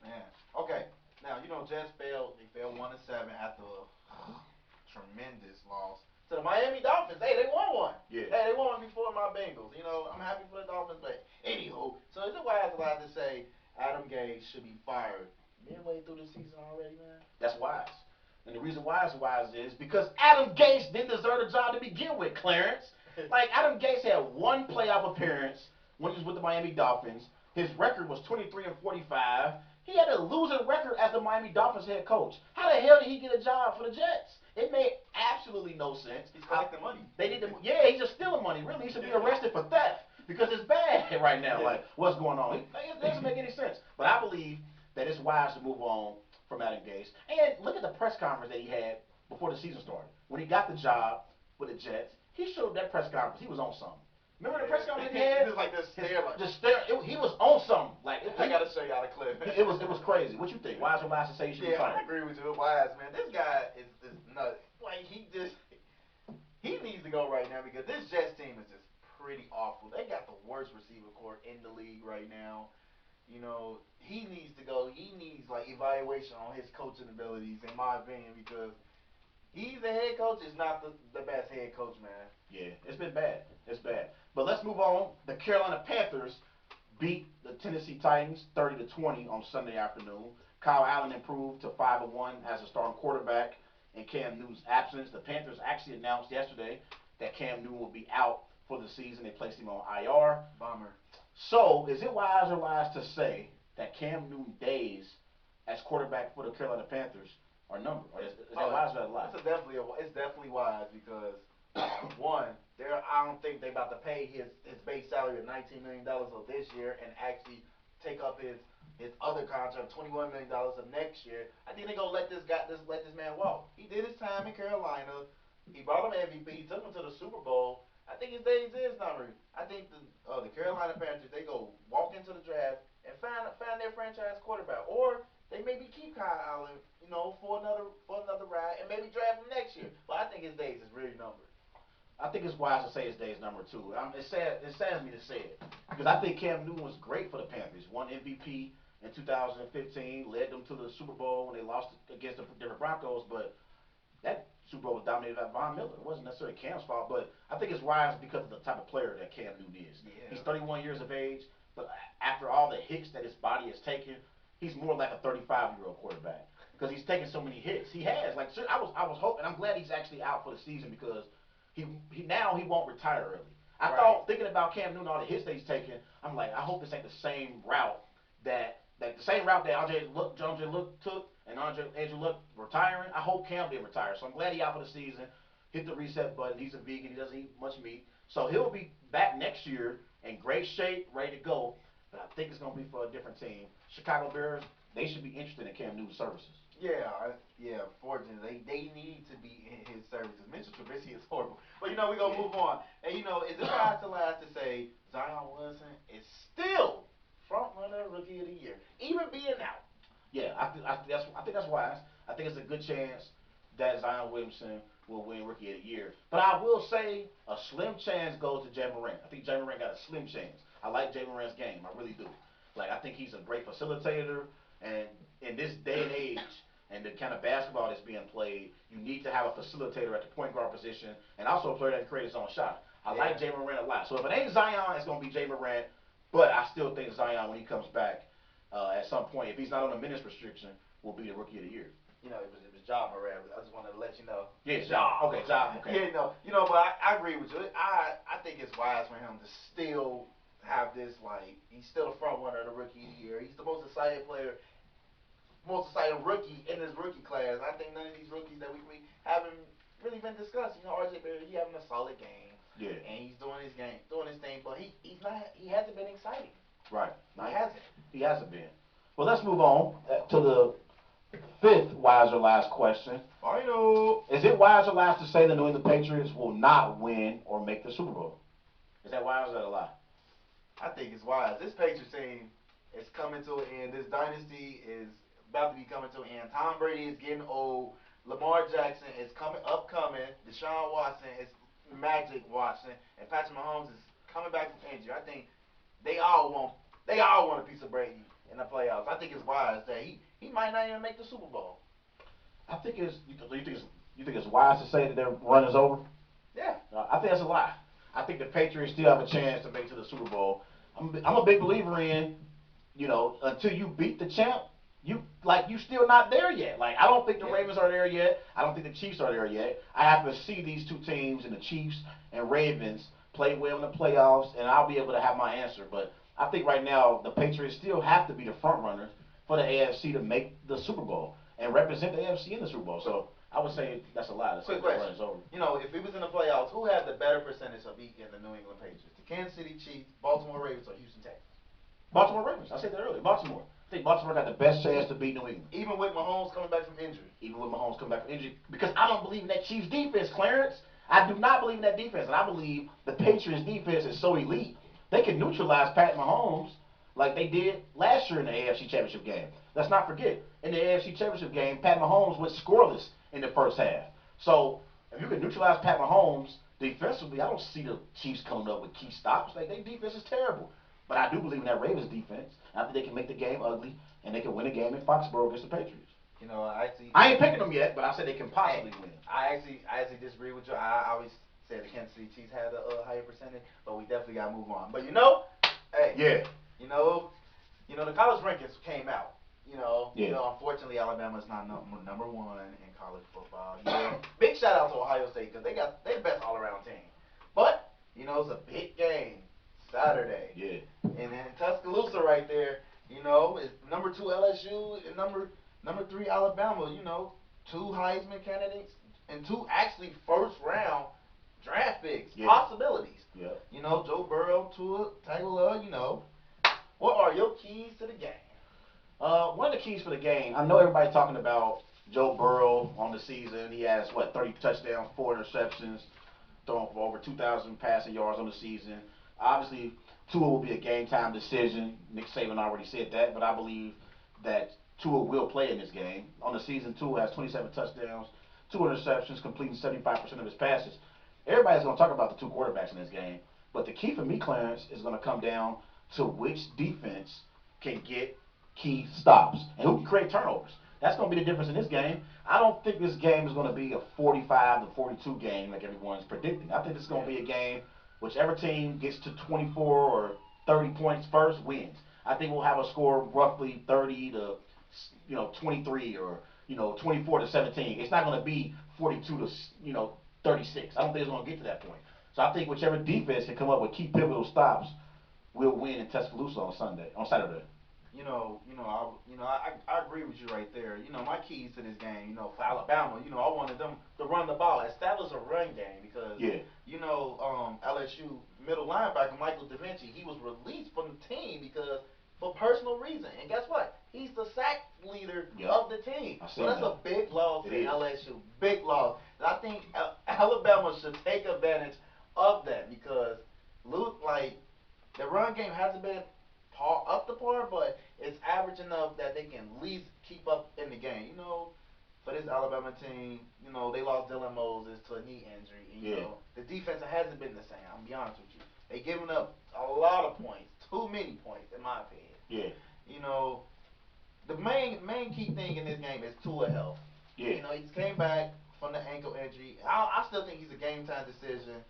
Man, okay. Now, you know, Jets failed. They failed 1-7 after a tremendous loss to the Miami Dolphins. Hey, they won one. Yeah. Hey, they won before my Bengals. You know, I'm happy for the Dolphins, but anywho, so is it wise to say Adam Gase should be fired midway through the season already, man? That's wise. And the reason why it's wise is because Adam Gase didn't deserve the job to begin with, Clarence. Like, Adam Gase had one playoff appearance when he was with the Miami Dolphins. His record was 23-45. He had a losing record as the Miami Dolphins head coach. How the hell did he get a job for the Jets? It made absolutely no sense. He's collecting money. They need to, yeah, he's just stealing money. Really, he should be arrested for theft because it's bad right now. Yeah. Like, what's going on? It doesn't make any sense. But I believe that it's wise to move on from Adam Gase. And look at the press conference that he had before the season started. When he got the job with the Jets, he showed that press conference he was on something. Remember the press conference he had? Just like this stare, like just stare. He was on something. Like I gotta show y'all the clip. It was crazy. What you think? Wise or lies to say he should be Yeah, fired? I agree with you. Wise, man. This guy is nuts. Like he needs to go right now because this Jets team is just pretty awful. They got the worst receiver corps in the league right now. You know, he needs to go. He needs like evaluation on his coaching abilities, in my opinion, because he's the head coach. Is not the best head coach, man. Yeah, it's been bad. It's bad. But let's move on. The Carolina Panthers beat the Tennessee Titans 30-20 on Sunday afternoon. Kyle Allen improved to 5-1 as a starting quarterback in Cam Newton's absence. The Panthers actually announced yesterday that Cam Newton will be out for the season. They placed him on IR. Bummer. So, is it wise or lies to say that Cam Newton days as quarterback for the Carolina Panthers are numbered? Or is that wise or lie? It's definitely wise because one, I don't think they about to pay his base salary of $19 million of this year and actually take up his other contract, $21 million of next year. I think they're gonna let this man walk. He did his time in Carolina. He brought him MVP. He took him to the Super Bowl. I think his days is numbered. I think the Carolina Panthers, they go walk into the draft and find their franchise quarterback, or they maybe keep Kyle Allen, you know, for another ride and maybe draft him next year. But I think his days is really numbered. I think it's wise to say his days number two. It saddens me to say it because I think Cam Newton was great for the Panthers. Won MVP in 2015, led them to the Super Bowl when they lost against the Denver Broncos. But that Super Bowl was dominated by Von Miller. It wasn't necessarily Cam's fault, but I think it's wise because of the type of player that Cam Newton is. Yeah. He's 31 years of age, but after all the hits that his body has taken, he's more like a 35-year-old quarterback because he's taken so many hits. He has. Like I was hoping. I'm glad he's actually out for the season because he won't retire early. I thought thinking about Cam Newton, all the hits that he's taken, I'm like, I hope this ain't the same route that Andre Luck took and Andrew Luck retiring. I hope Cam didn't retire. So I'm glad he's out for the season. Hit the reset button. He's a vegan. He doesn't eat much meat. So he'll be back next year in great shape, ready to go. But I think it's going to be for a different team. Chicago Bears, they should be interested in Cam Newton's services. Yeah, fortunately, they need to be in his services. Mitchell Trubisky is horrible. But, you know, we're going to move on. And, you know, is it wise to say Zion Wilson is still front runner rookie of the year, even being out. Yeah, I think that's wise. I think it's a good chance that Zion Williamson will win Rookie of the Year. But I will say a slim chance goes to Jay Morant. I think Jay Morant got a slim chance. I like Jay Morant's game. I really do. Like I think he's a great facilitator, and in this day and age, and the kind of basketball that's being played, you need to have a facilitator at the point guard position, and also a player that can create his own shot. I like Jay Morant a lot. So if it ain't Zion, it's gonna be Jay Morant. But I still think Zion, when he comes back at some point, if he's not on a minutes restriction, will be the Rookie of the Year. You know, it was Ja Morant. I just wanted to let you know. Yeah, Ja. Okay, Ja. Okay. Yeah, no, but I agree with you. I think it's wise for him to still have this, like, he's still the front runner of the Rookie of the Year. He's the most excited player, most exciting rookie in this rookie class. I think none of these rookies that we haven't really been discussed. You know, RJ Barrett, he having a solid game. Yeah. And he's doing his game, doing his thing, but he hasn't been exciting. Right. No, he hasn't. He hasn't been. Well, let's move on to the fifth wise or last question. Final. Is it wise or last to say the New England Patriots will not win or make the Super Bowl? Is that wise or is that a lie? I think it's wise. This Patriots team is coming to an end. This dynasty is about to be coming to an end. Tom Brady is getting old. Lamar Jackson is upcoming. Deshaun Watson is Magic Watson, and Patrick Mahomes is coming back from injury. I think they all want a piece of Brady in the playoffs. I think it's wise that he might not even make the Super Bowl. I think you think it's wise to say that their run is over? Yeah. I think that's a lie. I think the Patriots still have a chance to make it to the Super Bowl. I'm a big believer in, until you beat the champ, you still not there yet. Like I don't think the Ravens are there yet. I don't think the Chiefs are there yet. I have to see these two teams and the Chiefs and Ravens play well in the playoffs, and I'll be able to have my answer. But I think right now the Patriots still have to be the front runners for the AFC to make the Super Bowl and represent the AFC in the Super Bowl. So I would say that's a lie. Quick question. If it was in the playoffs, who had the better percentage of beating the New England Patriots? The Kansas City Chiefs, Baltimore Ravens, or Houston Texans? Baltimore Ravens. I said that earlier. Baltimore. I think Baltimore got the best chance to beat New England. Even with Mahomes coming back from injury. Even with Mahomes coming back from injury. Because I don't believe in that Chiefs defense, Clarence. I do not believe in that defense. And I believe the Patriots defense is so elite, they can neutralize Pat Mahomes like they did last year in the AFC Championship game. Let's not forget, in the AFC Championship game, Pat Mahomes was scoreless in the first half. So if you can neutralize Pat Mahomes defensively, I don't see the Chiefs coming up with key stops. Like their defense is terrible. But I do believe in that Ravens defense. I think they can make the game ugly, and they can win a game in Foxborough against the Patriots. I ain't picking them yet, but I said they can possibly win. I actually disagree with you. I always said the Kansas City Chiefs had a higher percentage, but we definitely got to move on. But Yeah. The college rankings came out. Unfortunately, Alabama is not number one in college football. Big shout out to Ohio State because they're the best all around team. But it's a big game Saturday. Yeah. And then Tuscaloosa right there. Is number 2 LSU and number 3 Alabama. Two Heisman candidates and 2 actually first round draft picks. Yeah. Possibilities. Yeah. Joe Burrow, Tua Tagovailoa. What are your keys to the game? One of the keys for the game, I know everybody's talking about Joe Burrow on the season. He has, 30 touchdowns, 4 interceptions, throwing for over 2,000 passing yards on the season. Obviously, Tua will be a game-time decision. Nick Saban already said that, but I believe that Tua will play in this game. On the season, Tua has 27 touchdowns, 2 interceptions, completing 75% of his passes. Everybody's going to talk about the 2 quarterbacks in this game, but the key for me, Clarence, is going to come down to which defense can get key stops and who can create turnovers. That's going to be the difference in this game. I don't think this game is going to be a 45 to 42 game like everyone's predicting. I think it's going to be a game whichever team gets to 24 or 30 points first wins. I think we'll have a score roughly 30 to 23 or 24 to 17. It's not going to be 42 to 36. I don't think it's going to get to that point. So I think whichever defense can come up with key pivotal stops will win in Tuscaloosa on Saturday. I agree with you right there. My keys to this game, for Alabama, I wanted them to run the ball, establish a run game because, LSU middle linebacker Michael DeVinci, he was released from the team because for personal reason. And guess what? He's the sack leader of the team. So that's a big loss for LSU. Big loss. And I think Alabama should take advantage of that because the run game hasn't been up to par, but it's average enough that they can at least keep up in the game. You know, for this Alabama team, you know, they lost Dylan Moses to a knee injury. And, you know, the defense hasn't been the same. I'm gonna be honest with you. They giving up a lot of points, too many points, in my opinion. Yeah. You know, the main key thing in this game is Tua health. Yeah. You know, he just came back from the ankle injury. I still think he's a game time decision.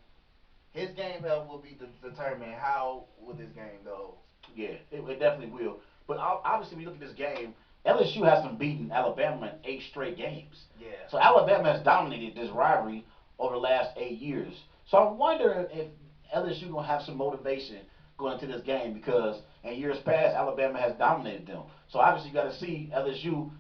His game health will be determine how will this game go. Yeah, it definitely will. But obviously, when you look at this game, LSU hasn't beaten Alabama in 8 straight games. Yeah. So Alabama has dominated this rivalry over the last 8 years. So I wonder if LSU gonna have some motivation going into this game because in years past Alabama has dominated them. So obviously you got to see LSU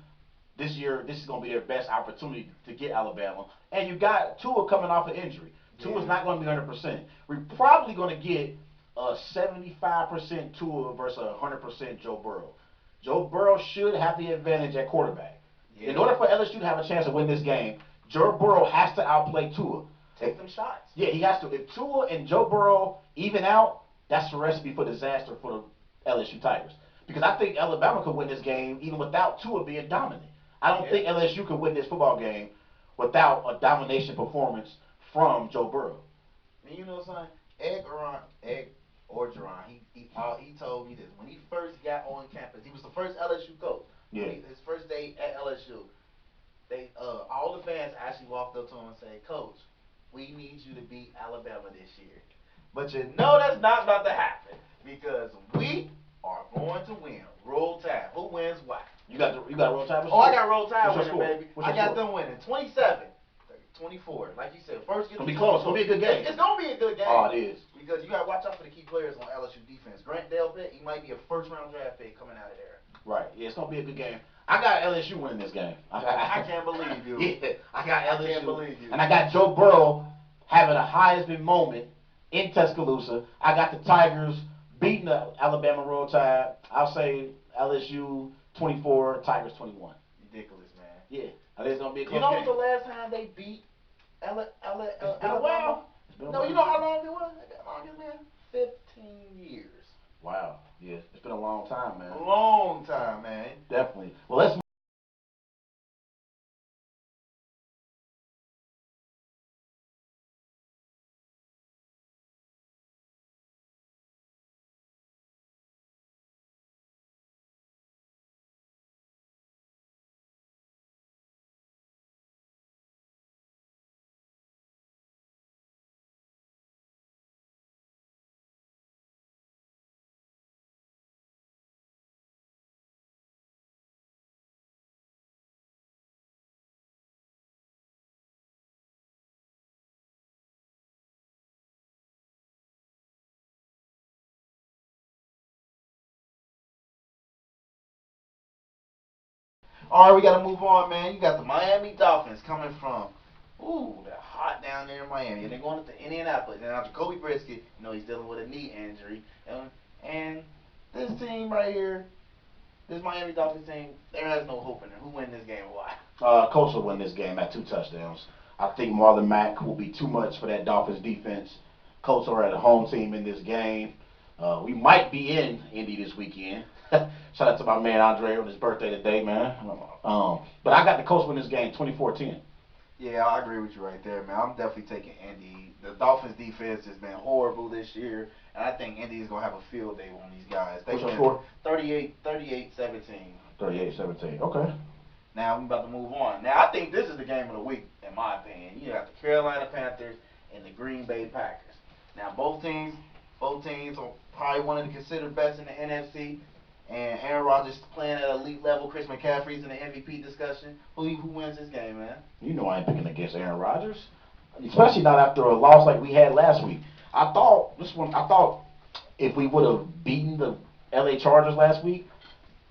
this year. This is gonna be their best opportunity to get Alabama. And you got Tua coming off an injury. Tua's not going to be 100%. We're probably going to get a 75% Tua versus a 100% Joe Burrow. Joe Burrow should have the advantage at quarterback. Yeah. In order for LSU to have a chance to win this game, Joe Burrow has to outplay Tua. Take them shots. Yeah, he has to. If Tua and Joe Burrow even out, that's a recipe for disaster for the LSU Tigers. Because I think Alabama could win this game even without Tua being dominant. I don't think LSU could win this football game without a domination performance from Joe Burrow. And you know something? Ed Orgeron, he told me this. When he first got on campus, he was the first LSU coach. Yeah. His first day at LSU, all the fans actually walked up to him and said, "Coach, we need you to beat Alabama this year." But you know that's not about to happen because we are going to win. Roll Tide. Who wins what? You got Roll Tide? Oh, I got Roll Tide winning, score? baby. I got them winning 27-24. Like you said, first get It's gonna be close. It's gonna be a good game. It's gonna be a good game. Oh, it is. Because you gotta watch out for the key players on LSU defense. Grant Delpit, he might be a first round draft pick coming out of there. Right. Yeah, it's gonna be a good game. I got LSU winning this game. I can't believe you. Yeah, I got LSU. I can't believe you. And I got Joe Burrow having a Heisman moment in Tuscaloosa. I got the Tigers beating the Alabama Roll Tide. I'll say LSU 24, Tigers 21. Ridiculous, man. Yeah, I think it's gonna be a close game. You know game. when's the last time they beat Alabama? No, you know how long it was? How long it's been? 15 years. Wow. Yeah, it's been a long time, man. A long time, man. Definitely. Well, let's All right, we got to move on, man. You got the Miami Dolphins coming from, they're hot down there in Miami. And they're going to Indianapolis. And now Jacoby Brisket, you know, he's dealing with a knee injury. And this team right here, this Miami Dolphins team, there has no hope in it. Who win this game and why? Colts will win this game at 2 touchdowns. I think Marlon Mack will be too much for that Dolphins defense. Colts are at a home team in this game. We might be in Indy this weekend. Shout out to my man Andre on his birthday today, man. But I got the Colts win this game 24-10. Yeah, I agree with you right there, man. I'm definitely taking Indy. The Dolphins defense has been horrible this year, and I think Indy is going to have a field day on these guys. What's your score? 38-17. 38-17. Okay. Now I'm about to move on. Now I think this is the game of the week, in my opinion. You got the Carolina Panthers and the Green Bay Packers. Now both teams are probably one of the considered best in the NFC. And Aaron Rodgers playing at elite level. Chris McCaffrey's in the MVP discussion. Who wins this game, man? You know I ain't picking against Aaron Rodgers, especially not after a loss like we had last week. I thought if we would have beaten the LA Chargers last week,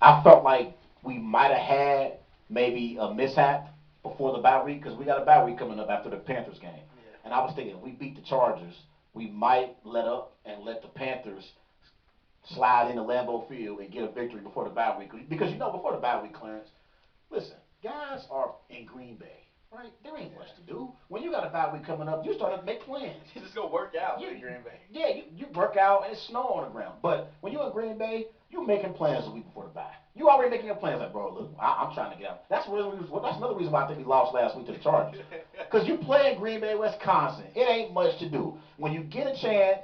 I felt like we might have had maybe a mishap before the bye week because we got a bye week coming up after the Panthers game. Yeah. And I was thinking if we beat the Chargers, we might let up and let the Panthers slide into Lambeau Field and get a victory before the bye week. Because before the bye week, Clarence, listen, guys are in Green Bay, right? There ain't much to do. When you got a bye week coming up, you start to make plans. You just go work out in Green Bay. Yeah, you work out and it's snow on the ground. But when you're in Green Bay, You making plans a week before the bye. You already making your plans like, bro, look, I'm trying to get out. That's another reason why I think we lost last week to the Chargers. Because you play in Green Bay, Wisconsin. It ain't much to do. When you get a chance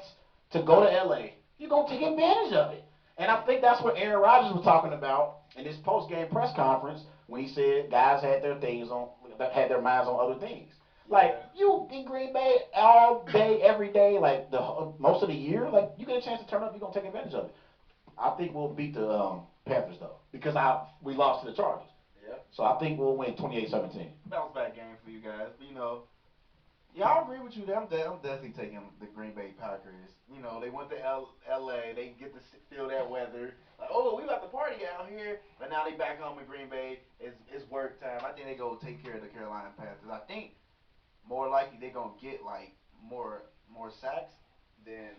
to go to L.A., you're going to take advantage of it. And I think that's what Aaron Rodgers was talking about in his post-game press conference when he said guys had had their minds on other things. Like, you in Green Bay all day, every day, like most of the year, like, you get a chance to turn up, you're going to take advantage of it. I think we'll beat the Panthers, though, because we lost to the Chargers. Yeah. So I think we'll win 28-17. Bounce back game for you guys. You know, yeah, I agree with you. I'm definitely taking the Green Bay Packers. You know, they went to L.A. They get to feel that weather. Like, oh, we got the party out here. But now they back home in Green Bay. It's work time. I think they go take care of the Carolina Panthers. I think more likely they're going to get, like, more sacks than,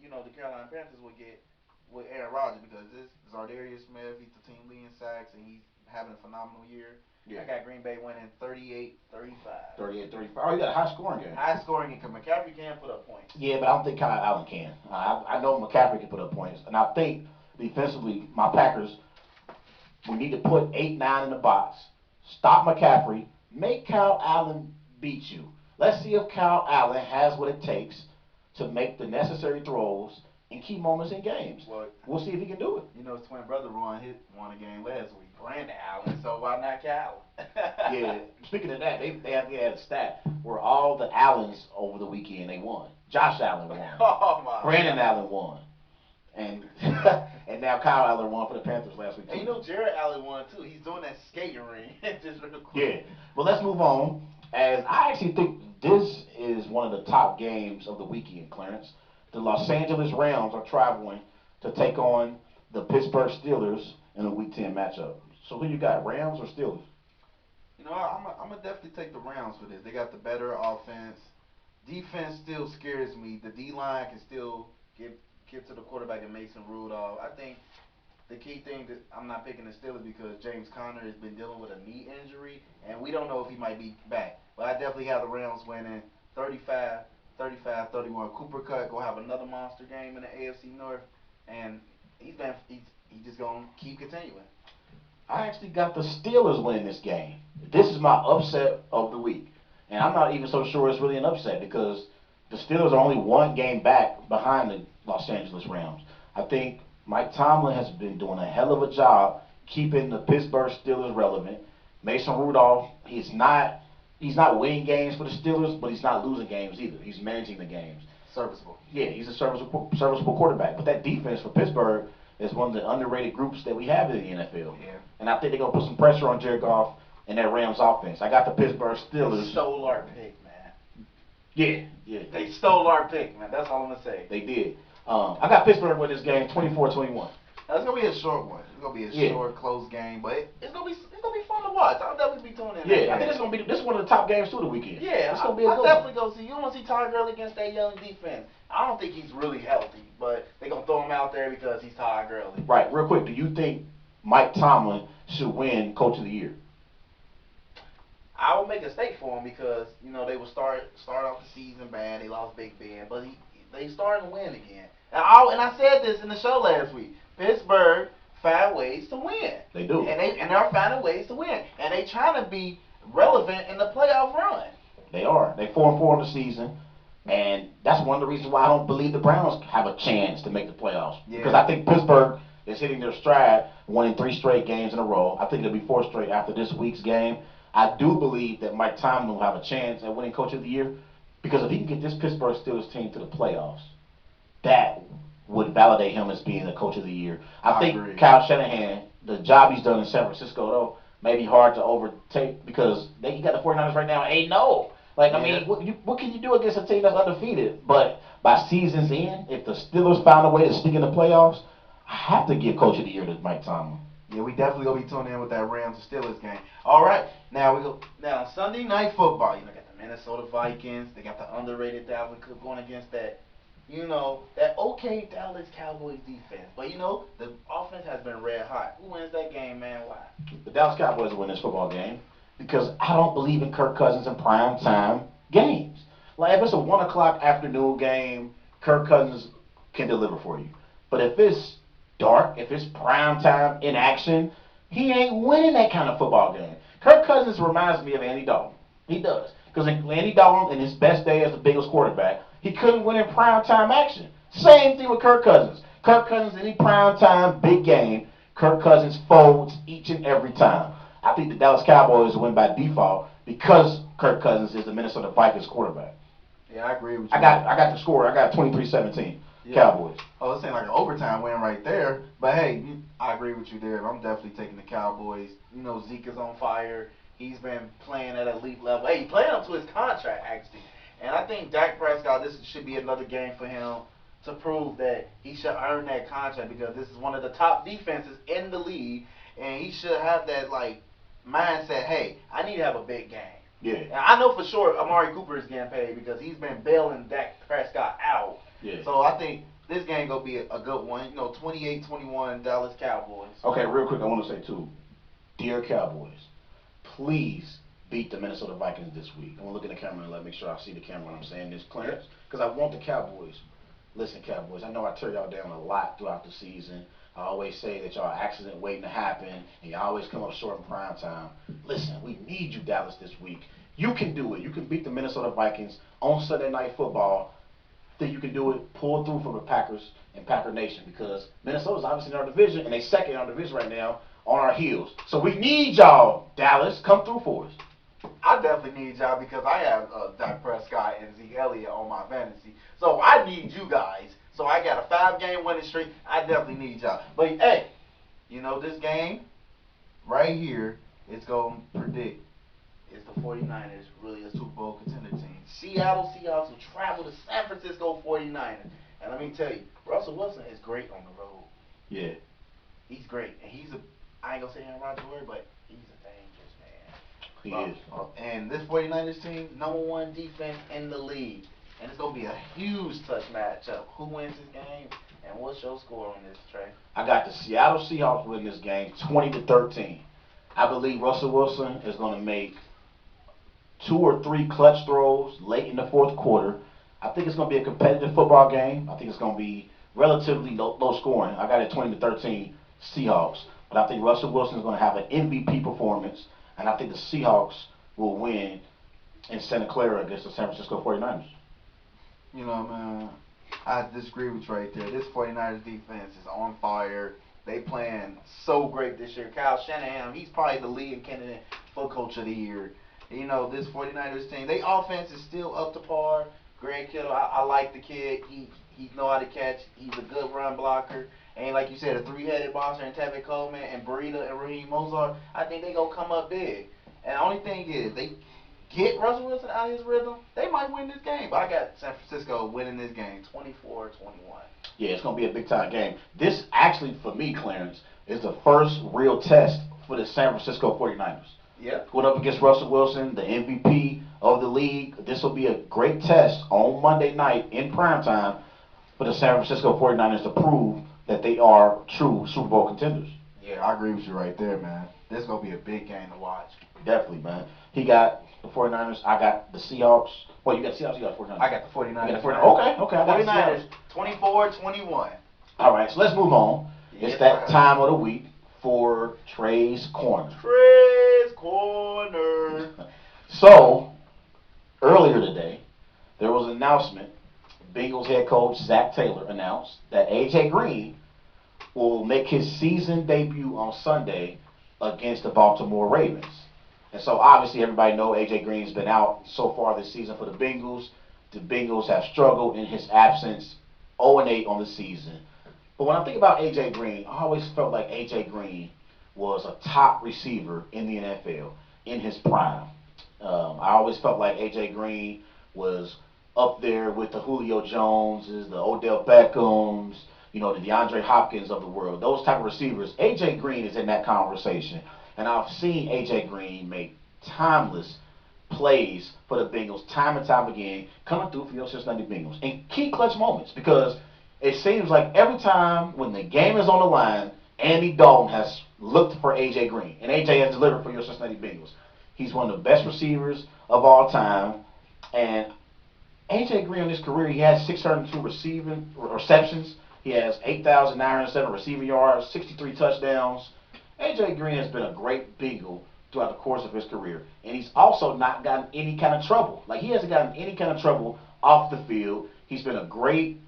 you know, the Carolina Panthers would get with Aaron Rodgers, because this Zardarius Smith, he's the team leading sacks, and he's having a phenomenal year. Yeah. I got Green Bay winning 38-35. 38-35. Oh, you got a high-scoring game. High-scoring game, because McCaffrey can put up points. Yeah, but I don't think Kyle Allen can. I know McCaffrey can put up points, and I think defensively, my Packers, we need to put 8-9 in the box, stop McCaffrey, make Kyle Allen beat you. Let's see if Kyle Allen has what it takes to make the necessary throws in key moments in games. Well, we'll see if he can do it. You know, his twin brother won a game last week, Brandon Allen, so why not Cal? Yeah, speaking of that, they had a stat where all the Allens over the weekend, they won. Josh Allen won. Oh, my Brandon God. Allen won. And and now Kyle Allen won for the Panthers last week, too. And you know Jared Allen won, too. He's doing that skating ring. Just real quick. Yeah. But let's move on, as I actually think this is one of the top games of the weekend, Clarence. The Los Angeles Rams are traveling to take on the Pittsburgh Steelers in a Week 10 matchup. So who you got, Rams or Steelers? You know, I'm going to definitely take the Rams for this. They got the better offense. Defense still scares me. The D-line can still get to the quarterback and Mason Rudolph. I think the key thing that I'm not picking the Steelers because James Conner has been dealing with a knee injury, and we don't know if he might be back. But I definitely have the Rams winning 35-31. Cooper Kupp gonna have another monster game in the AFC North, and he's just gonna keep continuing. I actually got the Steelers winning this game. This is my upset of the week, and I'm not even so sure it's really an upset because the Steelers are only one game back behind the Los Angeles Rams. I think Mike Tomlin has been doing a hell of a job keeping the Pittsburgh Steelers relevant. Mason Rudolph, he's not winning games for the Steelers, but he's not losing games either. He's managing the games. Serviceable. Yeah, he's a serviceable quarterback. But that defense for Pittsburgh is one of the underrated groups that we have in the NFL. Yeah. And I think they're going to put some pressure on Jared Goff and that Rams offense. I got the Pittsburgh Steelers. They stole our pick, man. Yeah. They stole our pick, man. That's all I'm going to say. They did. I got Pittsburgh with this game 24-21. It's gonna be a short one. It's gonna be a short, close game, but it's gonna be fun to watch. I'll definitely be tuning in. Yeah, I think this is one of the top games too of the weekend. Yeah, it's gonna be a good I'll definitely one. go see. You want to see Todd Gurley against that young defense? I don't think he's really healthy, but they're gonna throw him out there because he's Todd Gurley. Right. Real quick, do you think Mike Tomlin should win Coach of the Year? I would make a stake for him because you know they would start off the season bad. They lost Big Ben, but they starting to win again. And I said this in the show last week. Pittsburgh find ways to win. They do. And they're finding ways to win. And they trying to be relevant in the playoff run. They are. They 4-4 in the season. And that's one of the reasons why I don't believe the Browns have a chance to make the playoffs. Yeah. Because I think Pittsburgh is hitting their stride, winning 3 straight games in a row. I think it'll be 4 straight after this week's game. I do believe that Mike Tomlin will have a chance at winning Coach of the Year. Because if he can get this Pittsburgh Steelers team to the playoffs, that would validate him as being the Coach of the Year. I think agree. Kyle Shanahan, the job he's done in San Francisco, though, may be hard to overtake because he got the 49ers right now 8-0. Like, I mean, what can you do against a team that's undefeated? But by season's end, if the Steelers found a way to sneak in the playoffs, I have to give Coach of the Year to Mike Tomlin. Yeah, we definitely gonna be tuning in with that Rams and Steelers game. All right, now Sunday Night Football. You know, got the Minnesota Vikings. They got the underrated Dalvin Cook going against that. You know, that okay Dallas Cowboys defense. But, you know, the offense has been red hot. Who wins that game, man? Why? The Dallas Cowboys will win this football game because I don't believe in Kirk Cousins in prime time games. Like, if it's a 1 o'clock afternoon game, Kirk Cousins can deliver for you. But if it's dark, if it's prime time in action, he ain't winning that kind of football game. Kirk Cousins reminds me of Andy Dalton. He does. Because Andy Dalton, in his best day as the Bengals quarterback, he couldn't win in prime time action. Same thing with Kirk Cousins. Kirk Cousins, any prime time big game, Kirk Cousins folds each and every time. I think the Dallas Cowboys win by default because Kirk Cousins is the Minnesota Vikings quarterback. Yeah, I agree with you. I got the score. I got 23-17. Yeah. Cowboys. Oh, this ain't like an overtime win right there. But hey, I agree with you there. I'm definitely taking the Cowboys. You know, Zeke is on fire. He's been playing at elite level. Hey, he's playing up to his contract, actually. And I think Dak Prescott, this should be another game for him to prove that he should earn that contract because this is one of the top defenses in the league. And he should have that, like, mindset, hey, I need to have a big game. Yeah. And I know for sure Amari Cooper is getting paid because he's been bailing Dak Prescott out. Yeah. So I think this game going to be a good one. You know, 28-21 Dallas Cowboys. Okay, real quick, I want to say, too, dear Cowboys, please beat the Minnesota Vikings this week. I'm going to look in the camera and make sure I see the camera when I'm saying this, Clarence, because I want the Cowboys. Listen, Cowboys, I know I tear y'all down a lot throughout the season. I always say that y'all accident waiting to happen, and y'all always come up short in prime time. Listen, we need you, Dallas, this week. You can do it. You can beat the Minnesota Vikings on Sunday Night Football. Think you can do it, pull through for the Packers and Packer Nation because Minnesota's obviously in our division, and they second in our division right now on our heels. So we need y'all, Dallas. Come through for us. I definitely need y'all because I have Dak Prescott and Zeke Elliott on my fantasy. So I need you guys. So I got a 5-game winning streak. I definitely need y'all. But hey, you know this game right here is going to predict is the 49ers really a Super Bowl contender team. Seattle Seahawks will travel to San Francisco 49ers. And let me tell you, Russell Wilson is great on the road. Yeah. He's great. And I ain't going to say Aaron Rodgers word, but he's a dangerous man. He is. And this 49ers team, #1 defense in the league. And it's going to be a huge touch matchup. Who wins this game? And what's your score on this, Trey? I got the Seattle Seahawks winning this game 20-13. I believe Russell Wilson is going to make 2 or 3 clutch throws late in the fourth quarter. I think it's going to be a competitive football game. I think it's going to be relatively low scoring. I got it 20-13 Seahawks. But I think Russell Wilson is going to have an MVP performance. And I think the Seahawks will win in Santa Clara against the San Francisco 49ers. You know, man, I disagree with you right there. This 49ers defense is on fire. They playing so great this year. Kyle Shanahan, he's probably the leading candidate for Coach of the Year. You know, this 49ers team, their offense is still up to par. Greg Kittle, I like the kid. He know how to catch. He's a good run blocker. And like you said, a 3-headed monster in Tevin Coleman and Burita and Raheem Mostert, I think they going to come up big. And the only thing is, they get Russell Wilson out of his rhythm, they might win this game. But I got San Francisco winning this game 24-21. Yeah, it's going to be a big-time game. This actually, for me, Clarence, is the first real test for the San Francisco 49ers. Yeah. Going up against Russell Wilson, the MVP of the league. This will be a great test on Monday night in primetime for the San Francisco 49ers to prove that they are true Super Bowl contenders. Yeah, I agree with you right there, man. This is going to be a big game to watch. Definitely, man. He got the 49ers. I got the Seahawks. Well, you got the Seahawks, you got the 49ers. I got the 49ers. You got the 49ers. Okay. I got 49ers, 24-21. All right, so let's move on. Yes, it's that time of the week for Trey's Corner. Trey's Corner. So, earlier today, there was an announcement. Bengals head coach Zach Taylor announced that A.J. Green will make his season debut on Sunday against the Baltimore Ravens. And so, obviously, everybody knows A.J. Green's been out so far this season for the Bengals. The Bengals have struggled in his absence, 0-8 on the season. But when I think about A.J. Green, I always felt like A.J. Green was a top receiver in the NFL in his prime. I always felt like A.J. Green was up there with the Julio Joneses, the Odell Beckhams, the DeAndre Hopkins of the world. Those type of receivers. A.J. Green is in that conversation. And I've seen A.J. Green make timeless plays for the Bengals time and time again, coming through for your Cincinnati Bengals in key clutch moments, because it seems like every time when the game is on the line, Andy Dalton has looked for A.J. Green, and A.J. has delivered for your Cincinnati Bengals. He's one of the best receivers of all time, and A.J. Green in his career, he has 602 receptions, He has 8,907 receiving yards, 63 touchdowns. A.J. Green has been a great Bengal throughout the course of his career. And he's also not gotten any kind of trouble. Like, he hasn't gotten any kind of trouble off the field. He's been a great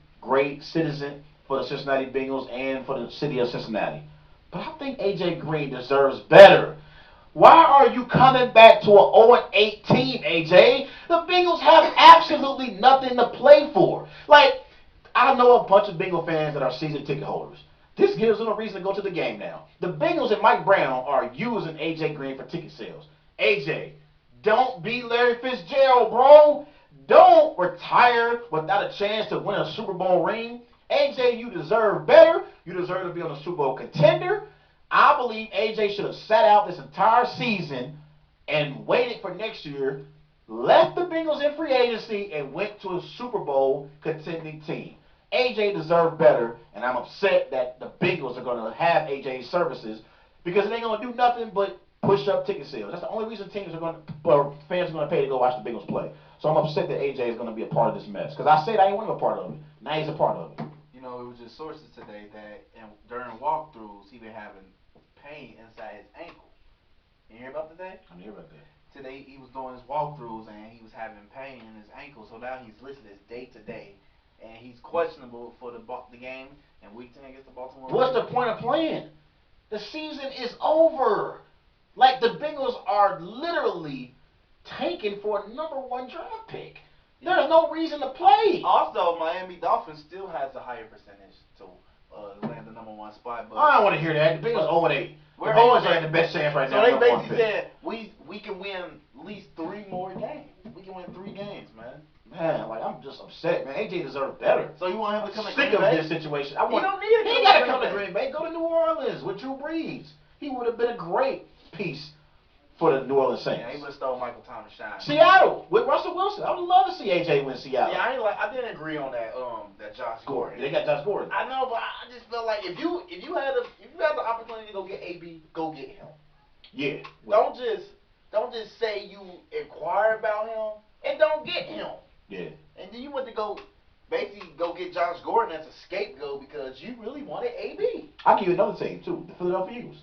citizen for the Cincinnati Bengals and for the city of Cincinnati. But I think A.J. Green deserves better. Why are you coming back to an 0-8 team, A.J.? The Bengals have absolutely nothing to play for. Like, I know a bunch of Bengal fans that are season ticket holders. This gives them a reason to go to the game now. The Bengals and Mike Brown are using A.J. Green for ticket sales. A.J., don't be Larry Fitzgerald, bro. Don't retire without a chance to win a Super Bowl ring. A.J., you deserve better. You deserve to be on a Super Bowl contender. I believe A.J. should have sat out this entire season and waited for next year, left the Bengals in free agency, and went to a Super Bowl contending team. A.J. deserved better, and I'm upset that the Bengals are going to have A.J.'s services because it ain't going to do nothing but push up ticket sales. That's the only reason teams are going to, or fans are going to pay to go watch the Bengals play. So I'm upset that A.J. is going to be a part of this mess because I said I didn't want him a part of it. Now he's a part of it. You know, it was just sources today that during walkthroughs he been having pain inside his ankle. You hear about today? I hear about that. Today he was doing his walkthroughs and he was having pain in his ankle, so now he's listed as day to day. And he's questionable for the game in Week 10 against the Baltimore Ravens. What's the point of playing? The season is over. Like, the Bengals are literally tanking for a #1 draft pick. There's no reason to play. Also, Miami Dolphins still has a higher percentage to land the #1 spot. But I don't want to hear that. The Bengals 0-8. The We're Bengals 0-8. are the best chance right So now. they for basically 1 pick. said we can win at least 3 more games. We can win 3 games, man. Man, like, I'm just upset, man. A.J. deserves better. So you want him to come to Sick Green of Bay? this situation. He don't need to He ain't got to come to Green Bay. Go to New Orleans with Drew Brees. He would have been a great piece for the New Orleans Saints. Yeah, he would have stole Michael Thomas' shine. Seattle with Russell Wilson. I would love to see A.J. win Seattle. Yeah, I didn't agree on that Josh Gordon. They got Josh Gordon. I know, but I just felt like if you had the opportunity to go get AB, go get him. Yeah. Don't just say you inquire about him and don't get him. Yeah. And then you went to basically go get Josh Gordon as a scapegoat because you really wanted AB. I'll give you another team too, the Philadelphia Eagles.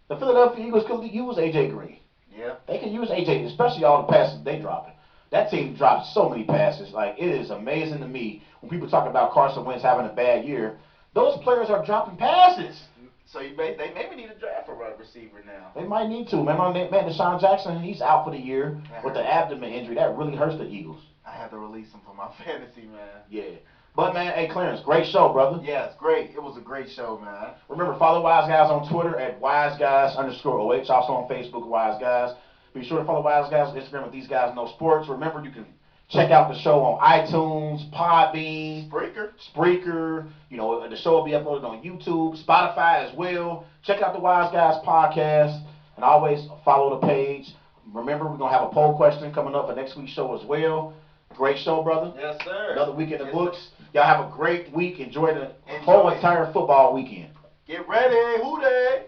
The Philadelphia Eagles could use A.J. Green. Yeah. They can use A.J., especially all the passes they dropping. That team drops so many passes. Like, it is amazing to me when people talk about Carson Wentz having a bad year. Those players are dropping passes. So they maybe need to draft a wide receiver now. They might need to. Remember that man, Deshaun Jackson? He's out for the year with the abdomen injury. That really hurts the Eagles. I have to release him for my fantasy, man. Yeah. But, man, hey, Clarence, great show, brother. Yeah, it's great. It was a great show, man. Remember, follow Wise Guys on Twitter at WiseGuys_OH. Also on Facebook, Wise Guys. Be sure to follow Wise Guys on Instagram with These Guys Know Sports. Remember, you can check out the show on iTunes, Podbean, Spreaker. You know, the show will be uploaded on YouTube, Spotify as well. Check out the Wise Guys podcast. And always follow the page. Remember, we're going to have a poll question coming up for next week's show as well. Great show, brother. Yes, sir. Another week in the books. Y'all have a great week. Enjoy the whole entire football weekend. Get ready. Who dey?